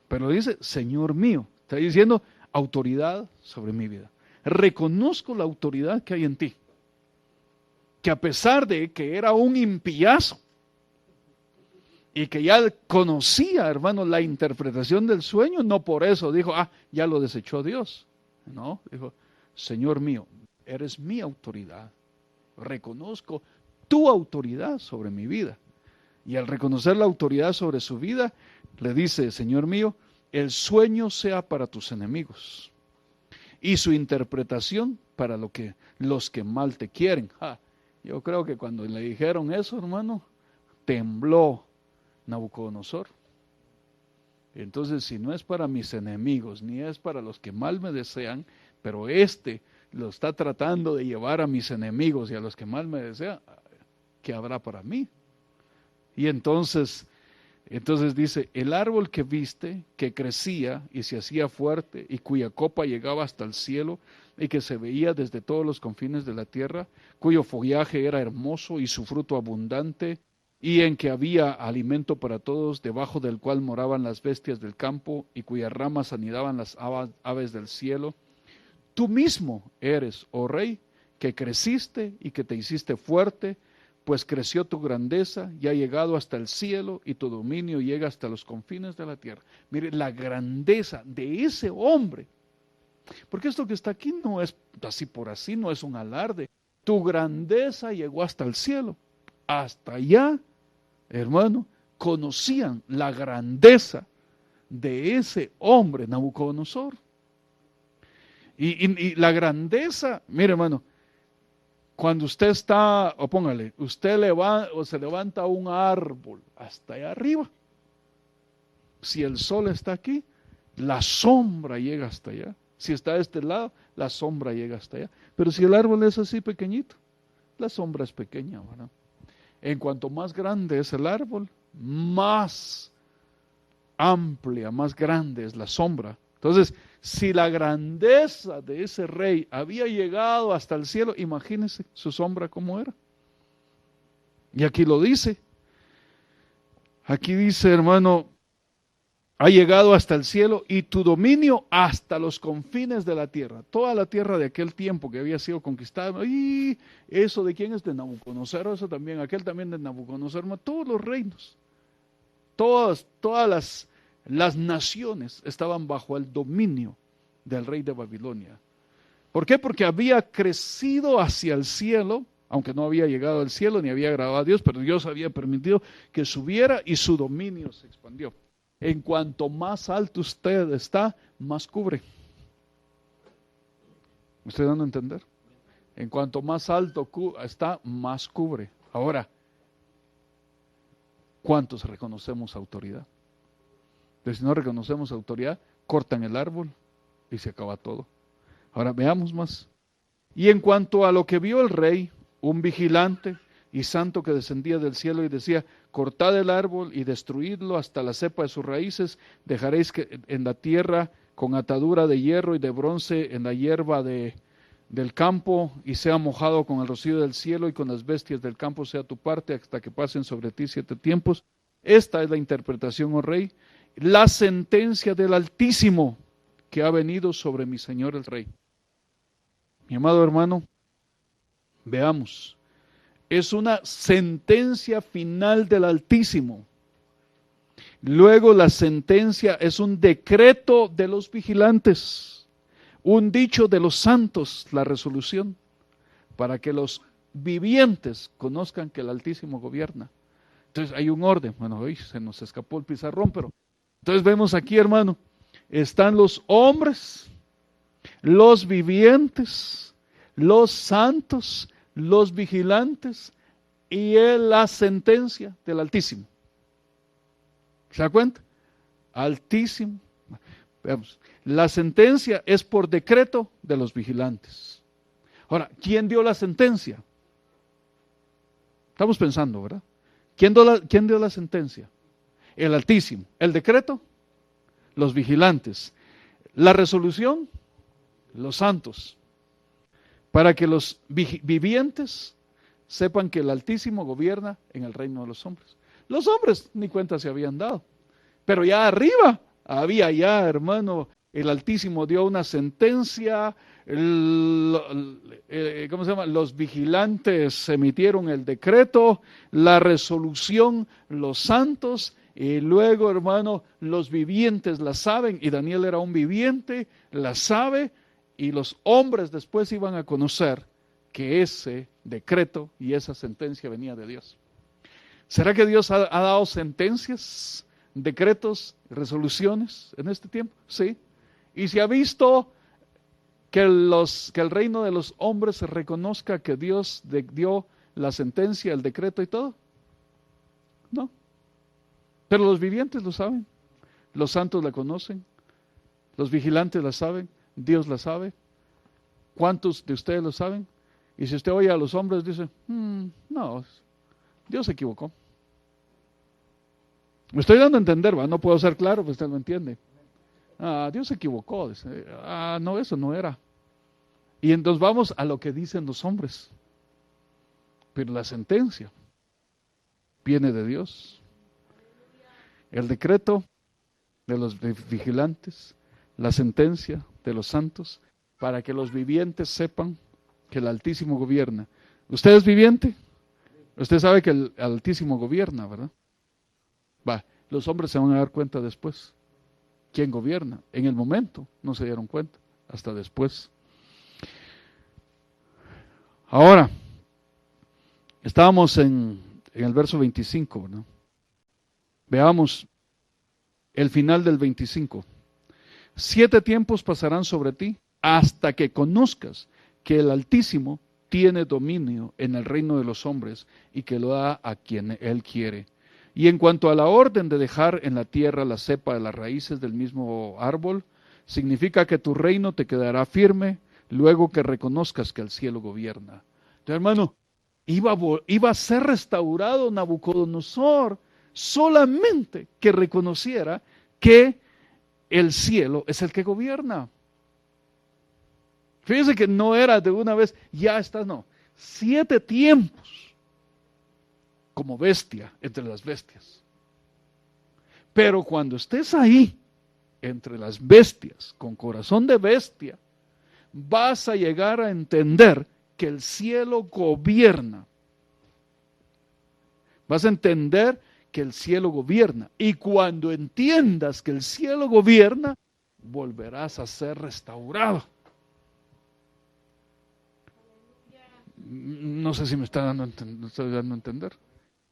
pero dice Señor mío. Está diciendo autoridad sobre mi vida. Reconozco la autoridad que hay en ti. Que a pesar de que era un impiazo y que ya conocía, hermano, la interpretación del sueño, no por eso dijo, ya lo desechó Dios. No, dijo, Señor mío, eres mi autoridad. Reconozco tu autoridad sobre mi vida. Y al reconocer la autoridad sobre su vida, le dice, Señor mío, el sueño sea para tus enemigos y su interpretación para los que mal te quieren. Yo creo que cuando le dijeron eso, hermano, tembló Nabucodonosor. Entonces, si no es para mis enemigos, ni es para los que mal me desean, pero lo está tratando de llevar a mis enemigos y a los que mal me desean, ¿qué habrá para mí? Y entonces dice, el árbol que viste, que crecía y se hacía fuerte y cuya copa llegaba hasta el cielo y que se veía desde todos los confines de la tierra, cuyo follaje era hermoso y su fruto abundante, y en que había alimento para todos, debajo del cual moraban las bestias del campo y cuyas ramas anidaban las aves del cielo. Tú mismo eres, oh rey, que creciste y que te hiciste fuerte, pues creció tu grandeza y ha llegado hasta el cielo y tu dominio llega hasta los confines de la tierra. Mire, la grandeza de ese hombre, porque esto que está aquí no es así por así, no es un alarde. Tu grandeza llegó hasta el cielo, hasta allá. Hermano, conocían la grandeza de ese hombre, Nabucodonosor. Y la grandeza, mire hermano, cuando usted está, o póngale, se levanta un árbol hasta allá arriba. Si el sol está aquí, la sombra llega hasta allá. Si está de este lado, la sombra llega hasta allá. Pero si el árbol es así pequeñito, la sombra es pequeña, ¿verdad? En cuanto más grande es el árbol, más amplia, más grande es la sombra. Entonces, si la grandeza de ese rey había llegado hasta el cielo, imagínense su sombra cómo era. Y aquí lo dice. Aquí dice, hermano, ha llegado hasta el cielo y tu dominio hasta los confines de la tierra. Toda la tierra de aquel tiempo que había sido conquistada. Y eso de quién es, de Nabucodonosor, eso también, aquel también de Nabucodonosor, todos los reinos, todas las naciones estaban bajo el dominio del rey de Babilonia. ¿Por qué? Porque había crecido hacia el cielo, aunque no había llegado al cielo ni había agradado a Dios, pero Dios había permitido que subiera y su dominio se expandió. En cuanto más alto usted está, más cubre. ¿Me estoy dando a entender? En cuanto más alto está, más cubre. Ahora, ¿cuántos reconocemos autoridad? Pero si no reconocemos autoridad, cortan el árbol y se acaba todo. Ahora veamos más. Y en cuanto a lo que vio el rey, un vigilante y santo que descendía del cielo y decía, cortad el árbol y destruidlo hasta la cepa de sus raíces, dejaréis que en la tierra con atadura de hierro y de bronce en la hierba del campo y sea mojado con el rocío del cielo y con las bestias del campo sea tu parte hasta que pasen sobre ti 7 tiempos. Esta es la interpretación, oh rey, la sentencia del Altísimo que ha venido sobre mi señor el rey. Mi amado hermano, veamos. Es una sentencia final del Altísimo. Luego la sentencia es un decreto de los vigilantes, un dicho de los santos, la resolución, para que los vivientes conozcan que el Altísimo gobierna. Entonces hay un orden. Bueno, hoy se nos escapó el pizarrón, pero entonces vemos aquí, hermano, están los hombres, los vivientes, los santos, los vigilantes y la sentencia del Altísimo. ¿Se da cuenta? Altísimo. Veamos, la sentencia es por decreto de los vigilantes. Ahora, ¿quién dio la sentencia? Estamos pensando, ¿verdad? ¿Quién dio la sentencia? El Altísimo. ¿El decreto? Los vigilantes. La resolución, los santos. Para que los vivientes sepan que el Altísimo gobierna en el reino de los hombres. Los hombres ni cuenta se habían dado. Pero ya arriba había ya, hermano, el Altísimo dio una sentencia, ¿cómo se llama? Los vigilantes emitieron el decreto, la resolución, los santos, y luego, hermano, los vivientes la saben, y Daniel era un viviente, la sabe, y los hombres después iban a conocer que ese decreto y esa sentencia venía de Dios. ¿Será que Dios ha dado sentencias, decretos, resoluciones en este tiempo? Sí. Y se ha visto que el reino de los hombres se reconozca que Dios dio la sentencia, el decreto y todo. No. Pero los vivientes lo saben, los santos la conocen, los vigilantes la saben, Dios la sabe. ¿Cuántos de ustedes lo saben? Y si usted oye a los hombres, dice, no, Dios se equivocó. Me estoy dando a entender, ¿va? No puedo ser claro, pues usted lo entiende. Dios se equivocó. Dice, no, eso no era. Y entonces vamos a lo que dicen los hombres. Pero la sentencia viene de Dios. El decreto de los vigilantes, la sentencia de los santos, para que los vivientes sepan que el Altísimo gobierna. ¿Usted es viviente? Usted sabe que el Altísimo gobierna, ¿verdad? Los hombres se van a dar cuenta después. ¿Quién gobierna? En el momento no se dieron cuenta, hasta después. Ahora, estábamos en el verso 25, ¿verdad? Veamos el final del 25. 7 tiempos pasarán sobre ti hasta que conozcas que el Altísimo tiene dominio en el reino de los hombres y que lo da a quien Él quiere. Y en cuanto a la orden de dejar en la tierra la cepa de las raíces del mismo árbol, significa que tu reino te quedará firme luego que reconozcas que el cielo gobierna. Entonces, hermano, iba a ser restaurado Nabucodonosor solamente que reconociera que el cielo es el que gobierna. Fíjense que no era de una vez, ya está, no. 7 tiempos como bestia entre las bestias. Pero cuando estés ahí, entre las bestias, con corazón de bestia, vas a llegar a entender que el cielo gobierna. Vas a entender que el cielo gobierna. Y cuando entiendas que el cielo gobierna, volverás a ser restaurado. No sé si me está dando a entender.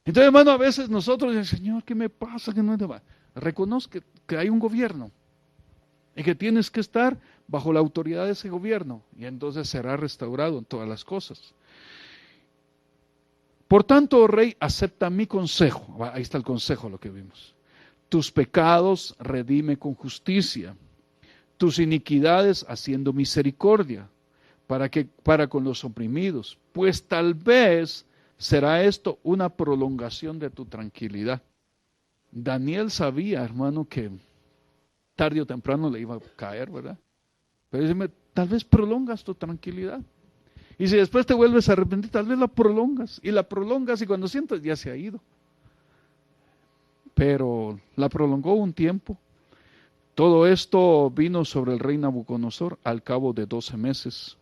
Entonces, hermano, a veces nosotros decimos, Señor, ¿qué me pasa? Que no es de... Reconozca que hay un gobierno y que tienes que estar bajo la autoridad de ese gobierno, y entonces será restaurado en todas las cosas. Por tanto, oh rey, acepta mi consejo. Ahí está el consejo, lo que vimos. Tus pecados redime con justicia, tus iniquidades haciendo misericordia, para con los oprimidos, pues tal vez será esto una prolongación de tu tranquilidad. Daniel sabía, hermano, que tarde o temprano le iba a caer, ¿verdad? Pero dice, tal vez prolongas tu tranquilidad. Y si después te vuelves a arrepentir, tal vez la prolongas. Y cuando sientas, ya se ha ido. Pero la prolongó un tiempo. Todo esto vino sobre el rey Nabucodonosor al cabo de 12 meses.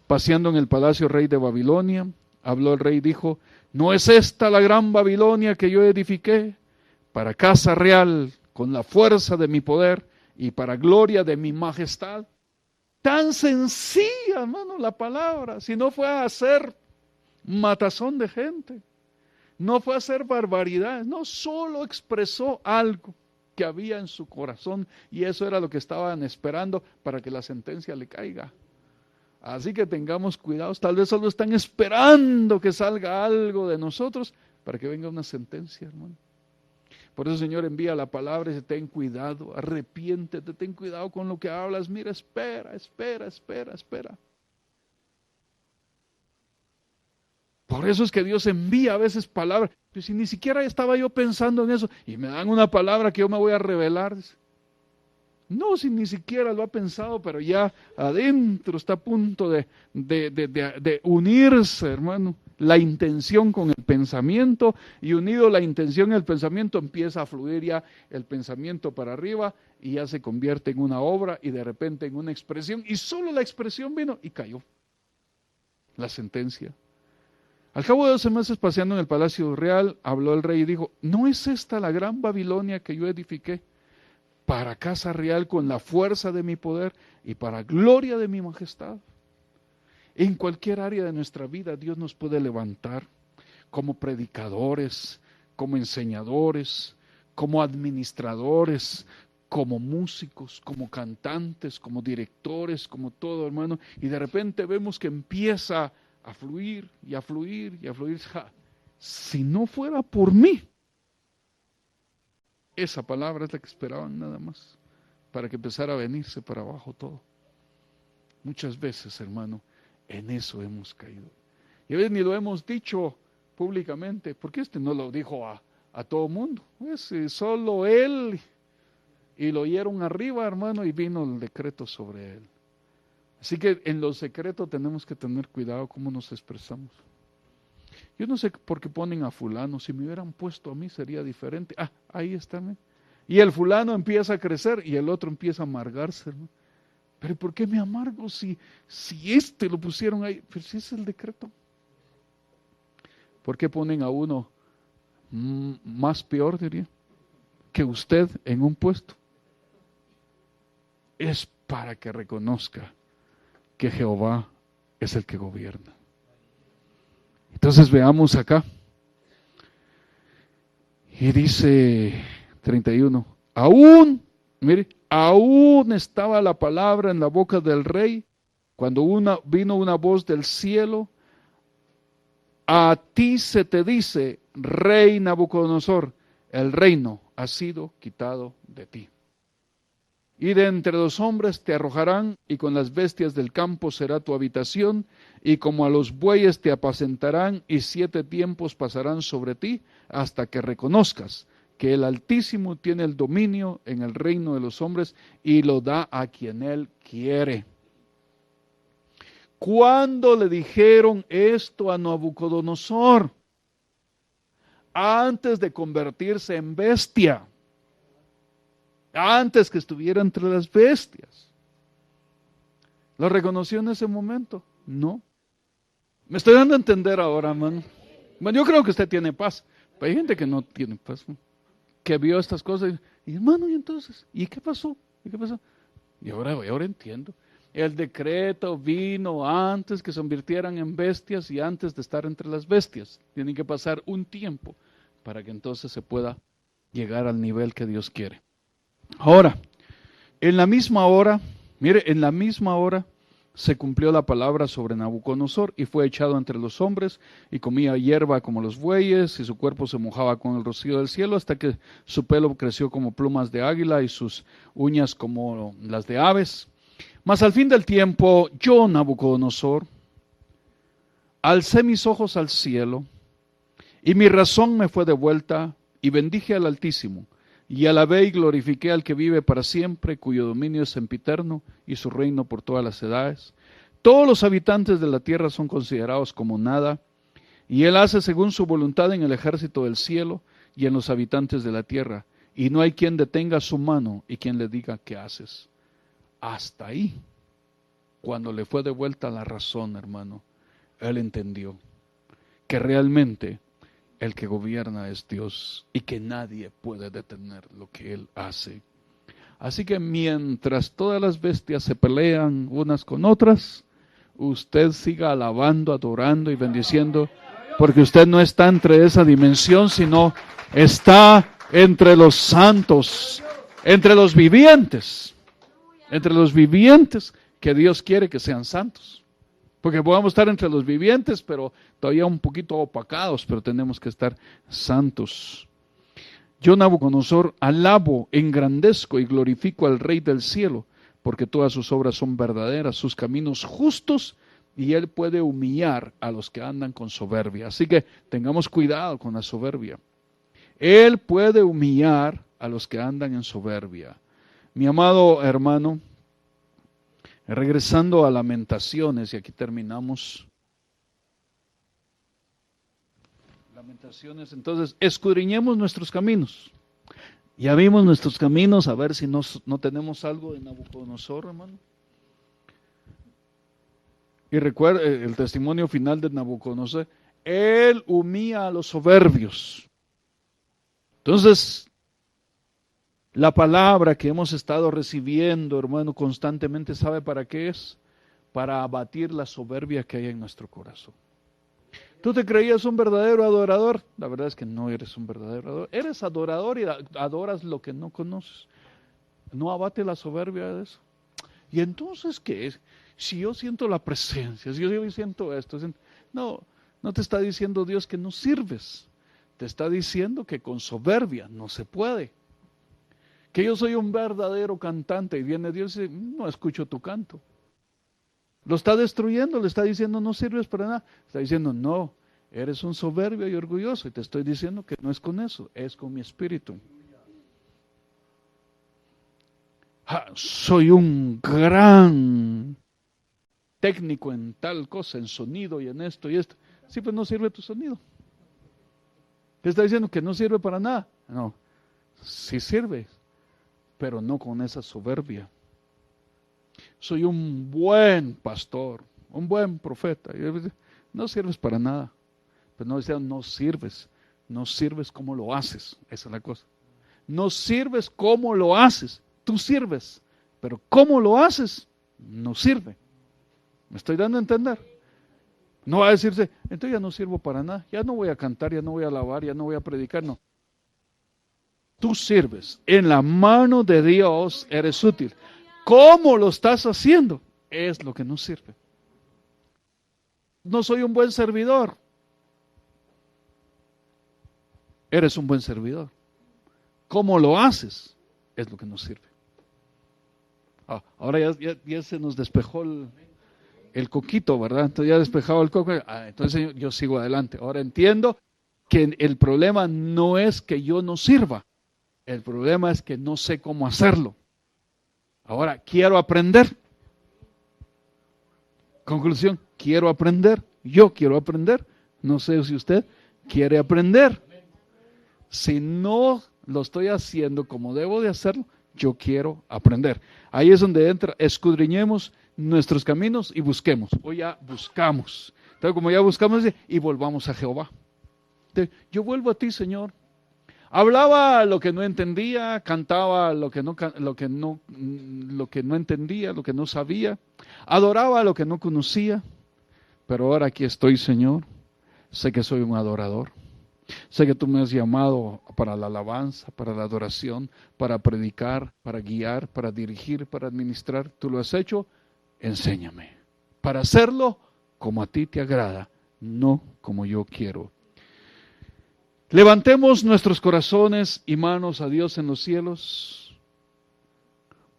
Paseando en el palacio rey de Babilonia, habló el rey y dijo, ¿no es esta la gran Babilonia que yo edifiqué para casa real con la fuerza de mi poder y para gloria de mi majestad? Tan sencilla, hermano, la palabra, si no fue a hacer matazón de gente, no fue a hacer barbaridades, no, solo expresó algo. que había en su corazón, y eso era lo que estaban esperando para que la sentencia le caiga. Así que tengamos cuidados, tal vez solo están esperando que salga algo de nosotros para que venga una sentencia, hermano. Por eso, Señor, envía la palabra y dice, ten cuidado, arrepiéntete, ten cuidado con lo que hablas, mira, espera. Por eso es que Dios envía a veces palabras. Pues si ni siquiera estaba yo pensando en eso, y me dan una palabra que yo me voy a revelar. No, si ni siquiera lo ha pensado, pero ya adentro está a punto de unirse, hermano, la intención con el pensamiento, y unido la intención y el pensamiento empieza a fluir ya el pensamiento para arriba, y ya se convierte en una obra, y de repente en una expresión, y solo la expresión vino y cayó la sentencia. Al cabo de 12 meses paseando en el palacio real, habló el rey y dijo, ¿no es esta la gran Babilonia que yo edifiqué para casa real con la fuerza de mi poder y para gloria de mi majestad? En cualquier área de nuestra vida Dios nos puede levantar como predicadores, como enseñadores, como administradores, como músicos, como cantantes, como directores, como todo, hermano, y de repente vemos que empieza a fluir y a fluir y a fluir. Si no fuera por mí, esa palabra es la que esperaban nada más, para que empezara a venirse para abajo todo. Muchas veces, hermano, en eso hemos caído. Y a veces ni lo hemos dicho públicamente, porque no lo dijo a todo mundo, pues solo él, y lo oyeron arriba, hermano, y vino el decreto sobre él. Así que en lo secreto tenemos que tener cuidado cómo nos expresamos. Yo no sé por qué ponen a fulano, si me hubieran puesto a mí sería diferente. Ahí está. Y el fulano empieza a crecer y el otro empieza a amargarse, hermano. Pero ¿por qué me amargo si lo pusieron ahí? Pero si es el decreto. ¿Por qué ponen a uno más peor, diría, que usted en un puesto? Es para que reconozca que Jehová es el que gobierna. Entonces veamos acá. Y dice 31, aún estaba la palabra en la boca del rey, cuando vino una voz del cielo, a ti se te dice, rey Nabucodonosor, el reino ha sido quitado de ti. Y de entre los hombres te arrojarán, y con las bestias del campo será tu habitación, y como a los bueyes te apacentarán, y 7 tiempos pasarán sobre ti, hasta que reconozcas que el Altísimo tiene el dominio en el reino de los hombres, y lo da a quien él quiere. ¿Cuándo le dijeron esto a Nabucodonosor? Antes de convertirse en bestia. Antes que estuviera entre las bestias. ¿Lo reconoció en ese momento? No. Me estoy dando a entender ahora, hermano. Bueno, yo creo que usted tiene paz. Pero hay gente que no tiene paz, ¿no? Que vio estas cosas y hermano, ¿y entonces? ¿Y qué pasó? Y ahora entiendo. El decreto vino antes que se convirtieran en bestias y antes de estar entre las bestias. Tienen que pasar un tiempo para que entonces se pueda llegar al nivel que Dios quiere. Ahora, en la misma hora se cumplió la palabra sobre Nabucodonosor y fue echado entre los hombres y comía hierba como los bueyes y su cuerpo se mojaba con el rocío del cielo hasta que su pelo creció como plumas de águila y sus uñas como las de aves. Mas al fin del tiempo, yo, Nabucodonosor, alcé mis ojos al cielo y mi razón me fue devuelta y bendije al Altísimo. Y alabé y glorifiqué al que vive para siempre, cuyo dominio es sempiterno y su reino por todas las edades. Todos los habitantes de la tierra son considerados como nada, y él hace según su voluntad en el ejército del cielo y en los habitantes de la tierra, y no hay quien detenga su mano y quien le diga qué haces. Hasta ahí, cuando le fue devuelta la razón, hermano, él entendió que realmente el que gobierna es Dios y que nadie puede detener lo que Él hace. Así que mientras todas las bestias se pelean unas con otras, usted siga alabando, adorando y bendiciendo, porque usted no está entre esa dimensión, sino está entre los santos, Entre los vivientes. Entre los vivientes que Dios quiere que sean santos. Porque podamos estar entre los vivientes, pero todavía un poquito opacados, pero tenemos que estar santos. Yo, Nabucodonosor, alabo, engrandezco y glorifico al Rey del cielo, porque todas sus obras son verdaderas, sus caminos justos, y Él puede humillar a los que andan con soberbia. Así que tengamos cuidado con la soberbia. Él puede humillar a los que andan en soberbia. Mi amado hermano, regresando a Lamentaciones, y aquí terminamos. Lamentaciones, entonces, escudriñemos nuestros caminos. Ya vimos nuestros caminos, a ver si no tenemos algo de Nabucodonosor, hermano. Y recuerda el testimonio final de Nabucodonosor. Él humilla a los soberbios. Entonces, la palabra que hemos estado recibiendo, hermano, constantemente, ¿sabe para qué es? Para abatir la soberbia que hay en nuestro corazón. ¿Tú te creías un verdadero adorador? La verdad es que no eres un verdadero adorador. Eres adorador y adoras lo que no conoces. No abate la soberbia de eso. ¿Y entonces qué es? Si yo siento la presencia, si yo siento esto, no te está diciendo Dios que no sirves. Te está diciendo que con soberbia no se puede. Que yo soy un verdadero cantante y viene Dios y dice, no escucho tu canto. Lo está destruyendo, le está diciendo no sirves para nada. Está diciendo no, eres un soberbio y orgulloso y te estoy diciendo que no es con eso, es con mi espíritu. Soy un gran técnico en tal cosa, en sonido y en esto y esto. Sí, pues no sirve tu sonido. Te está diciendo que no sirve para nada. No, sí sirve, pero no con esa soberbia. Soy un buen pastor, un buen profeta. No sirves para nada. Pero no sirves como lo haces. Esa es la cosa. No sirves como lo haces. Tú sirves, pero cómo lo haces, no sirve. ¿Me estoy dando a entender? No va a decirse, entonces ya no sirvo para nada. Ya no voy a cantar, ya no voy a alabar, ya no voy a predicar. No. Tú sirves. En la mano de Dios eres útil. ¿Cómo lo estás haciendo? Es lo que no sirve. No soy un buen servidor. Eres un buen servidor. ¿Cómo lo haces? Es lo que no sirve. Ahora ya se nos despejó el coquito, ¿verdad? Entonces ya despejado el coco. Entonces yo sigo adelante. Ahora entiendo que el problema no es que yo no sirva. El problema es que no sé cómo hacerlo. Ahora, quiero aprender. Conclusión, quiero aprender. Yo quiero aprender. No sé si usted quiere aprender. Si no lo estoy haciendo como debo de hacerlo, yo quiero aprender. Ahí es donde entra, escudriñemos nuestros caminos y busquemos. Hoy ya buscamos. Entonces, como ya buscamos, y volvamos a Jehová. Entonces, yo vuelvo a ti, Señor. Hablaba lo que no entendía, cantaba lo que no entendía, lo que no sabía, adoraba lo que no conocía, pero ahora aquí estoy, Señor. Sé que soy un adorador. Sé que tú me has llamado para la alabanza, para la adoración, para predicar, para guiar, para dirigir, para administrar. Tú lo has hecho, enséñame. Para hacerlo como a ti te agrada, no como yo quiero. Levantemos nuestros corazones y manos a Dios en los cielos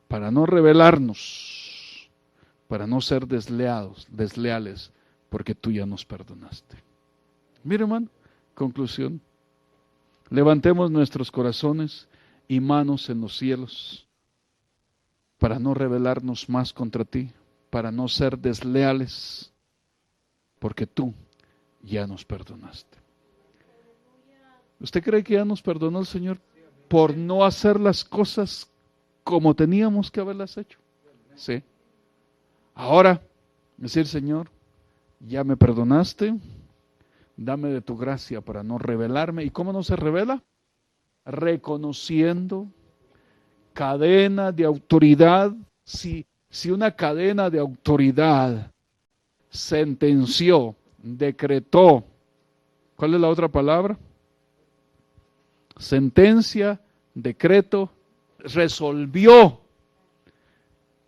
para no rebelarnos, para no ser desleales, porque tú ya nos perdonaste. Mire, hermano, conclusión. Levantemos nuestros corazones y manos en los cielos para no rebelarnos más contra ti, para no ser desleales, porque tú ya nos perdonaste. ¿Usted cree que ya nos perdonó el Señor por no hacer las cosas como teníamos que haberlas hecho? Sí. Ahora, decir, Señor, ya me perdonaste, dame de tu gracia para no rebelarme. ¿Y cómo no se revela? Reconociendo cadena de autoridad. Si una cadena de autoridad sentenció, decretó, ¿cuál es la otra palabra? Sentencia, decreto resolvió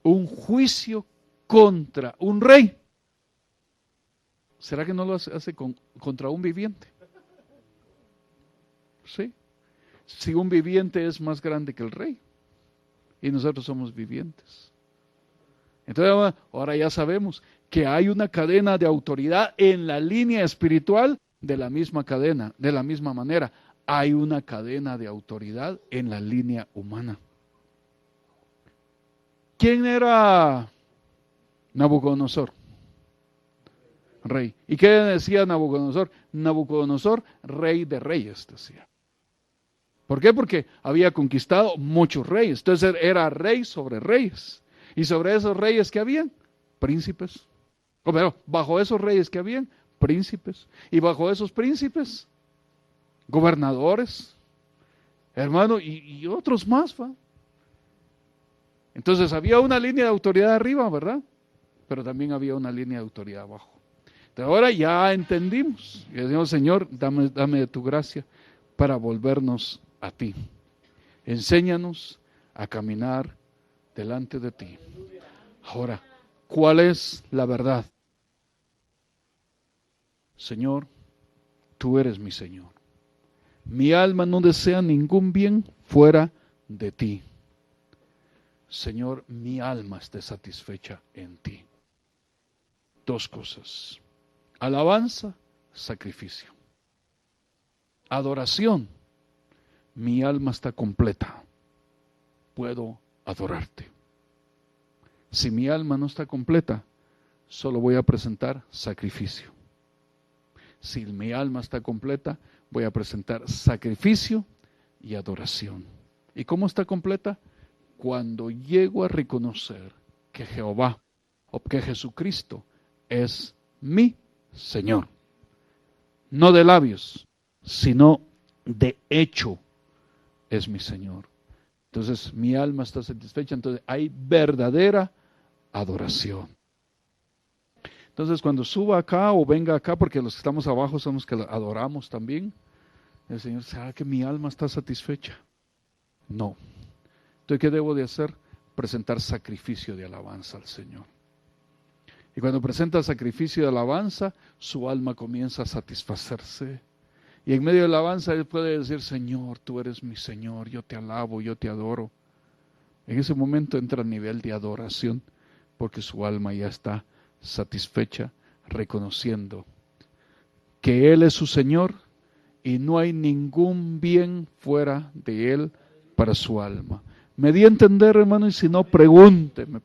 un juicio contra un rey, ¿será que no lo hace contra un viviente? Sí. Si un viviente es más grande que el rey y nosotros somos vivientes. Entonces ahora ya sabemos que hay una cadena de autoridad en la línea espiritual de la misma cadena, de la misma manera. Hay una cadena de autoridad en la línea humana. ¿Quién era Nabucodonosor? Rey. ¿Y qué decía Nabucodonosor? Nabucodonosor, rey de reyes, decía. ¿Por qué? Porque había conquistado muchos reyes. Entonces era rey sobre reyes. Y sobre esos reyes que habían, príncipes. Pero bajo esos reyes que habían, príncipes. Y bajo esos príncipes, gobernadores, hermano, y otros más, ¿va? Entonces había una línea de autoridad arriba, ¿verdad? Pero también había una línea de autoridad abajo. Entonces ahora ya entendimos. Y decimos, Señor, dame de tu gracia para volvernos a ti. Enséñanos a caminar delante de ti. Ahora, ¿cuál es la verdad? Señor, tú eres mi Señor. Mi alma no desea ningún bien fuera de ti. Señor, mi alma esté satisfecha en ti. Dos cosas: alabanza, sacrificio. Adoración. Mi alma está completa. Puedo adorarte. Si mi alma no está completa, solo voy a presentar sacrificio. Si mi alma está completa, voy a presentar sacrificio y adoración. ¿Y cómo está completa? Cuando llego a reconocer que Jehová o que Jesucristo es mi Señor. No de labios, sino de hecho es mi Señor. Entonces mi alma está satisfecha, entonces hay verdadera adoración. Entonces cuando suba acá o venga acá, porque los que estamos abajo somos que adoramos también, el Señor, ¿será que mi alma está satisfecha? No. Entonces, ¿qué debo de hacer? Presentar sacrificio de alabanza al Señor. Y cuando presenta sacrificio de alabanza, su alma comienza a satisfacerse. Y en medio de la alabanza él puede decir, Señor, tú eres mi Señor, yo te alabo, yo te adoro. En ese momento entra al nivel de adoración, porque su alma ya está satisfecha, reconociendo que Él es su Señor y no hay ningún bien fuera de Él para su alma. Me di a entender, hermano, y si no, pregúnteme.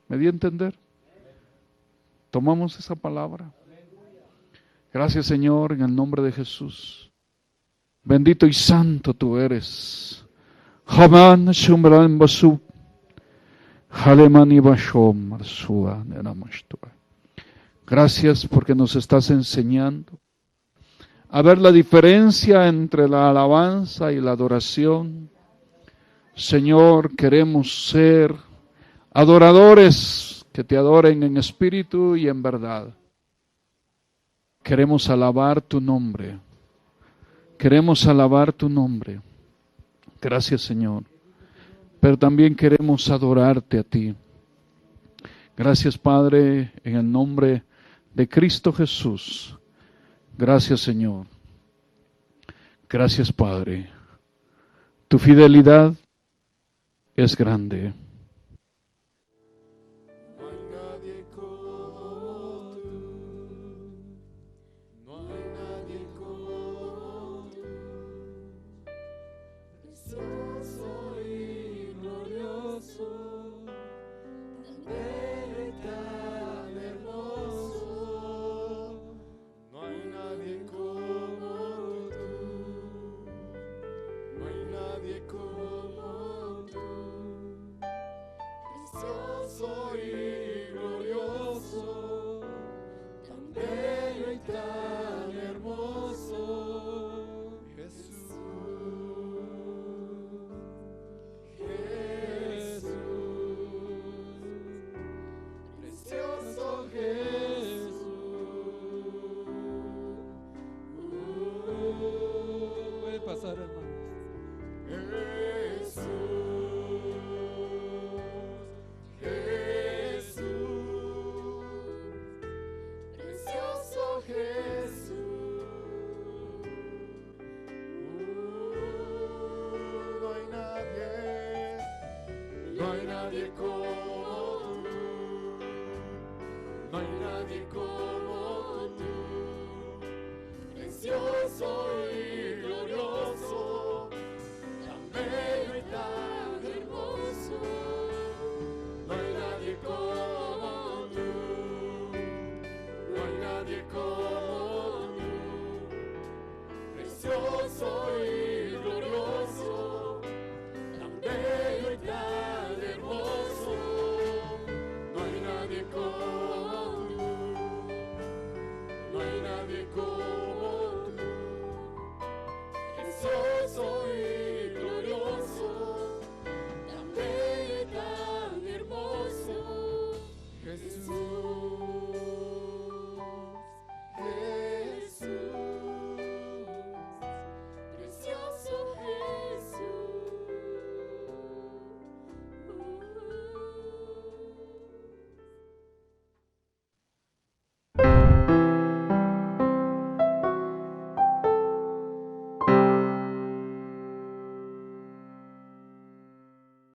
¿Me di a entender? Tomamos esa palabra. Gracias, Señor, en el nombre de Jesús. Bendito y santo tú eres. Gracias porque nos estás enseñando a ver la diferencia entre la alabanza y la adoración. Señor, queremos ser adoradores que te adoren en espíritu y en verdad. Queremos alabar tu nombre. Queremos alabar tu nombre. Gracias, Señor. Pero también queremos adorarte a ti. Gracias, Padre, en el nombre de Cristo Jesús. Gracias, Señor. Gracias, Padre. Tu fidelidad es grande. nadie como tú, no hay nadie como tú, precioso y glorioso, tan bello y tan hermoso, no hay nadie como tú, no hay nadie como tú, precioso y glorioso, tan bello y tan hermoso, no hay nadie como tú, no hay nadie como tú, precioso y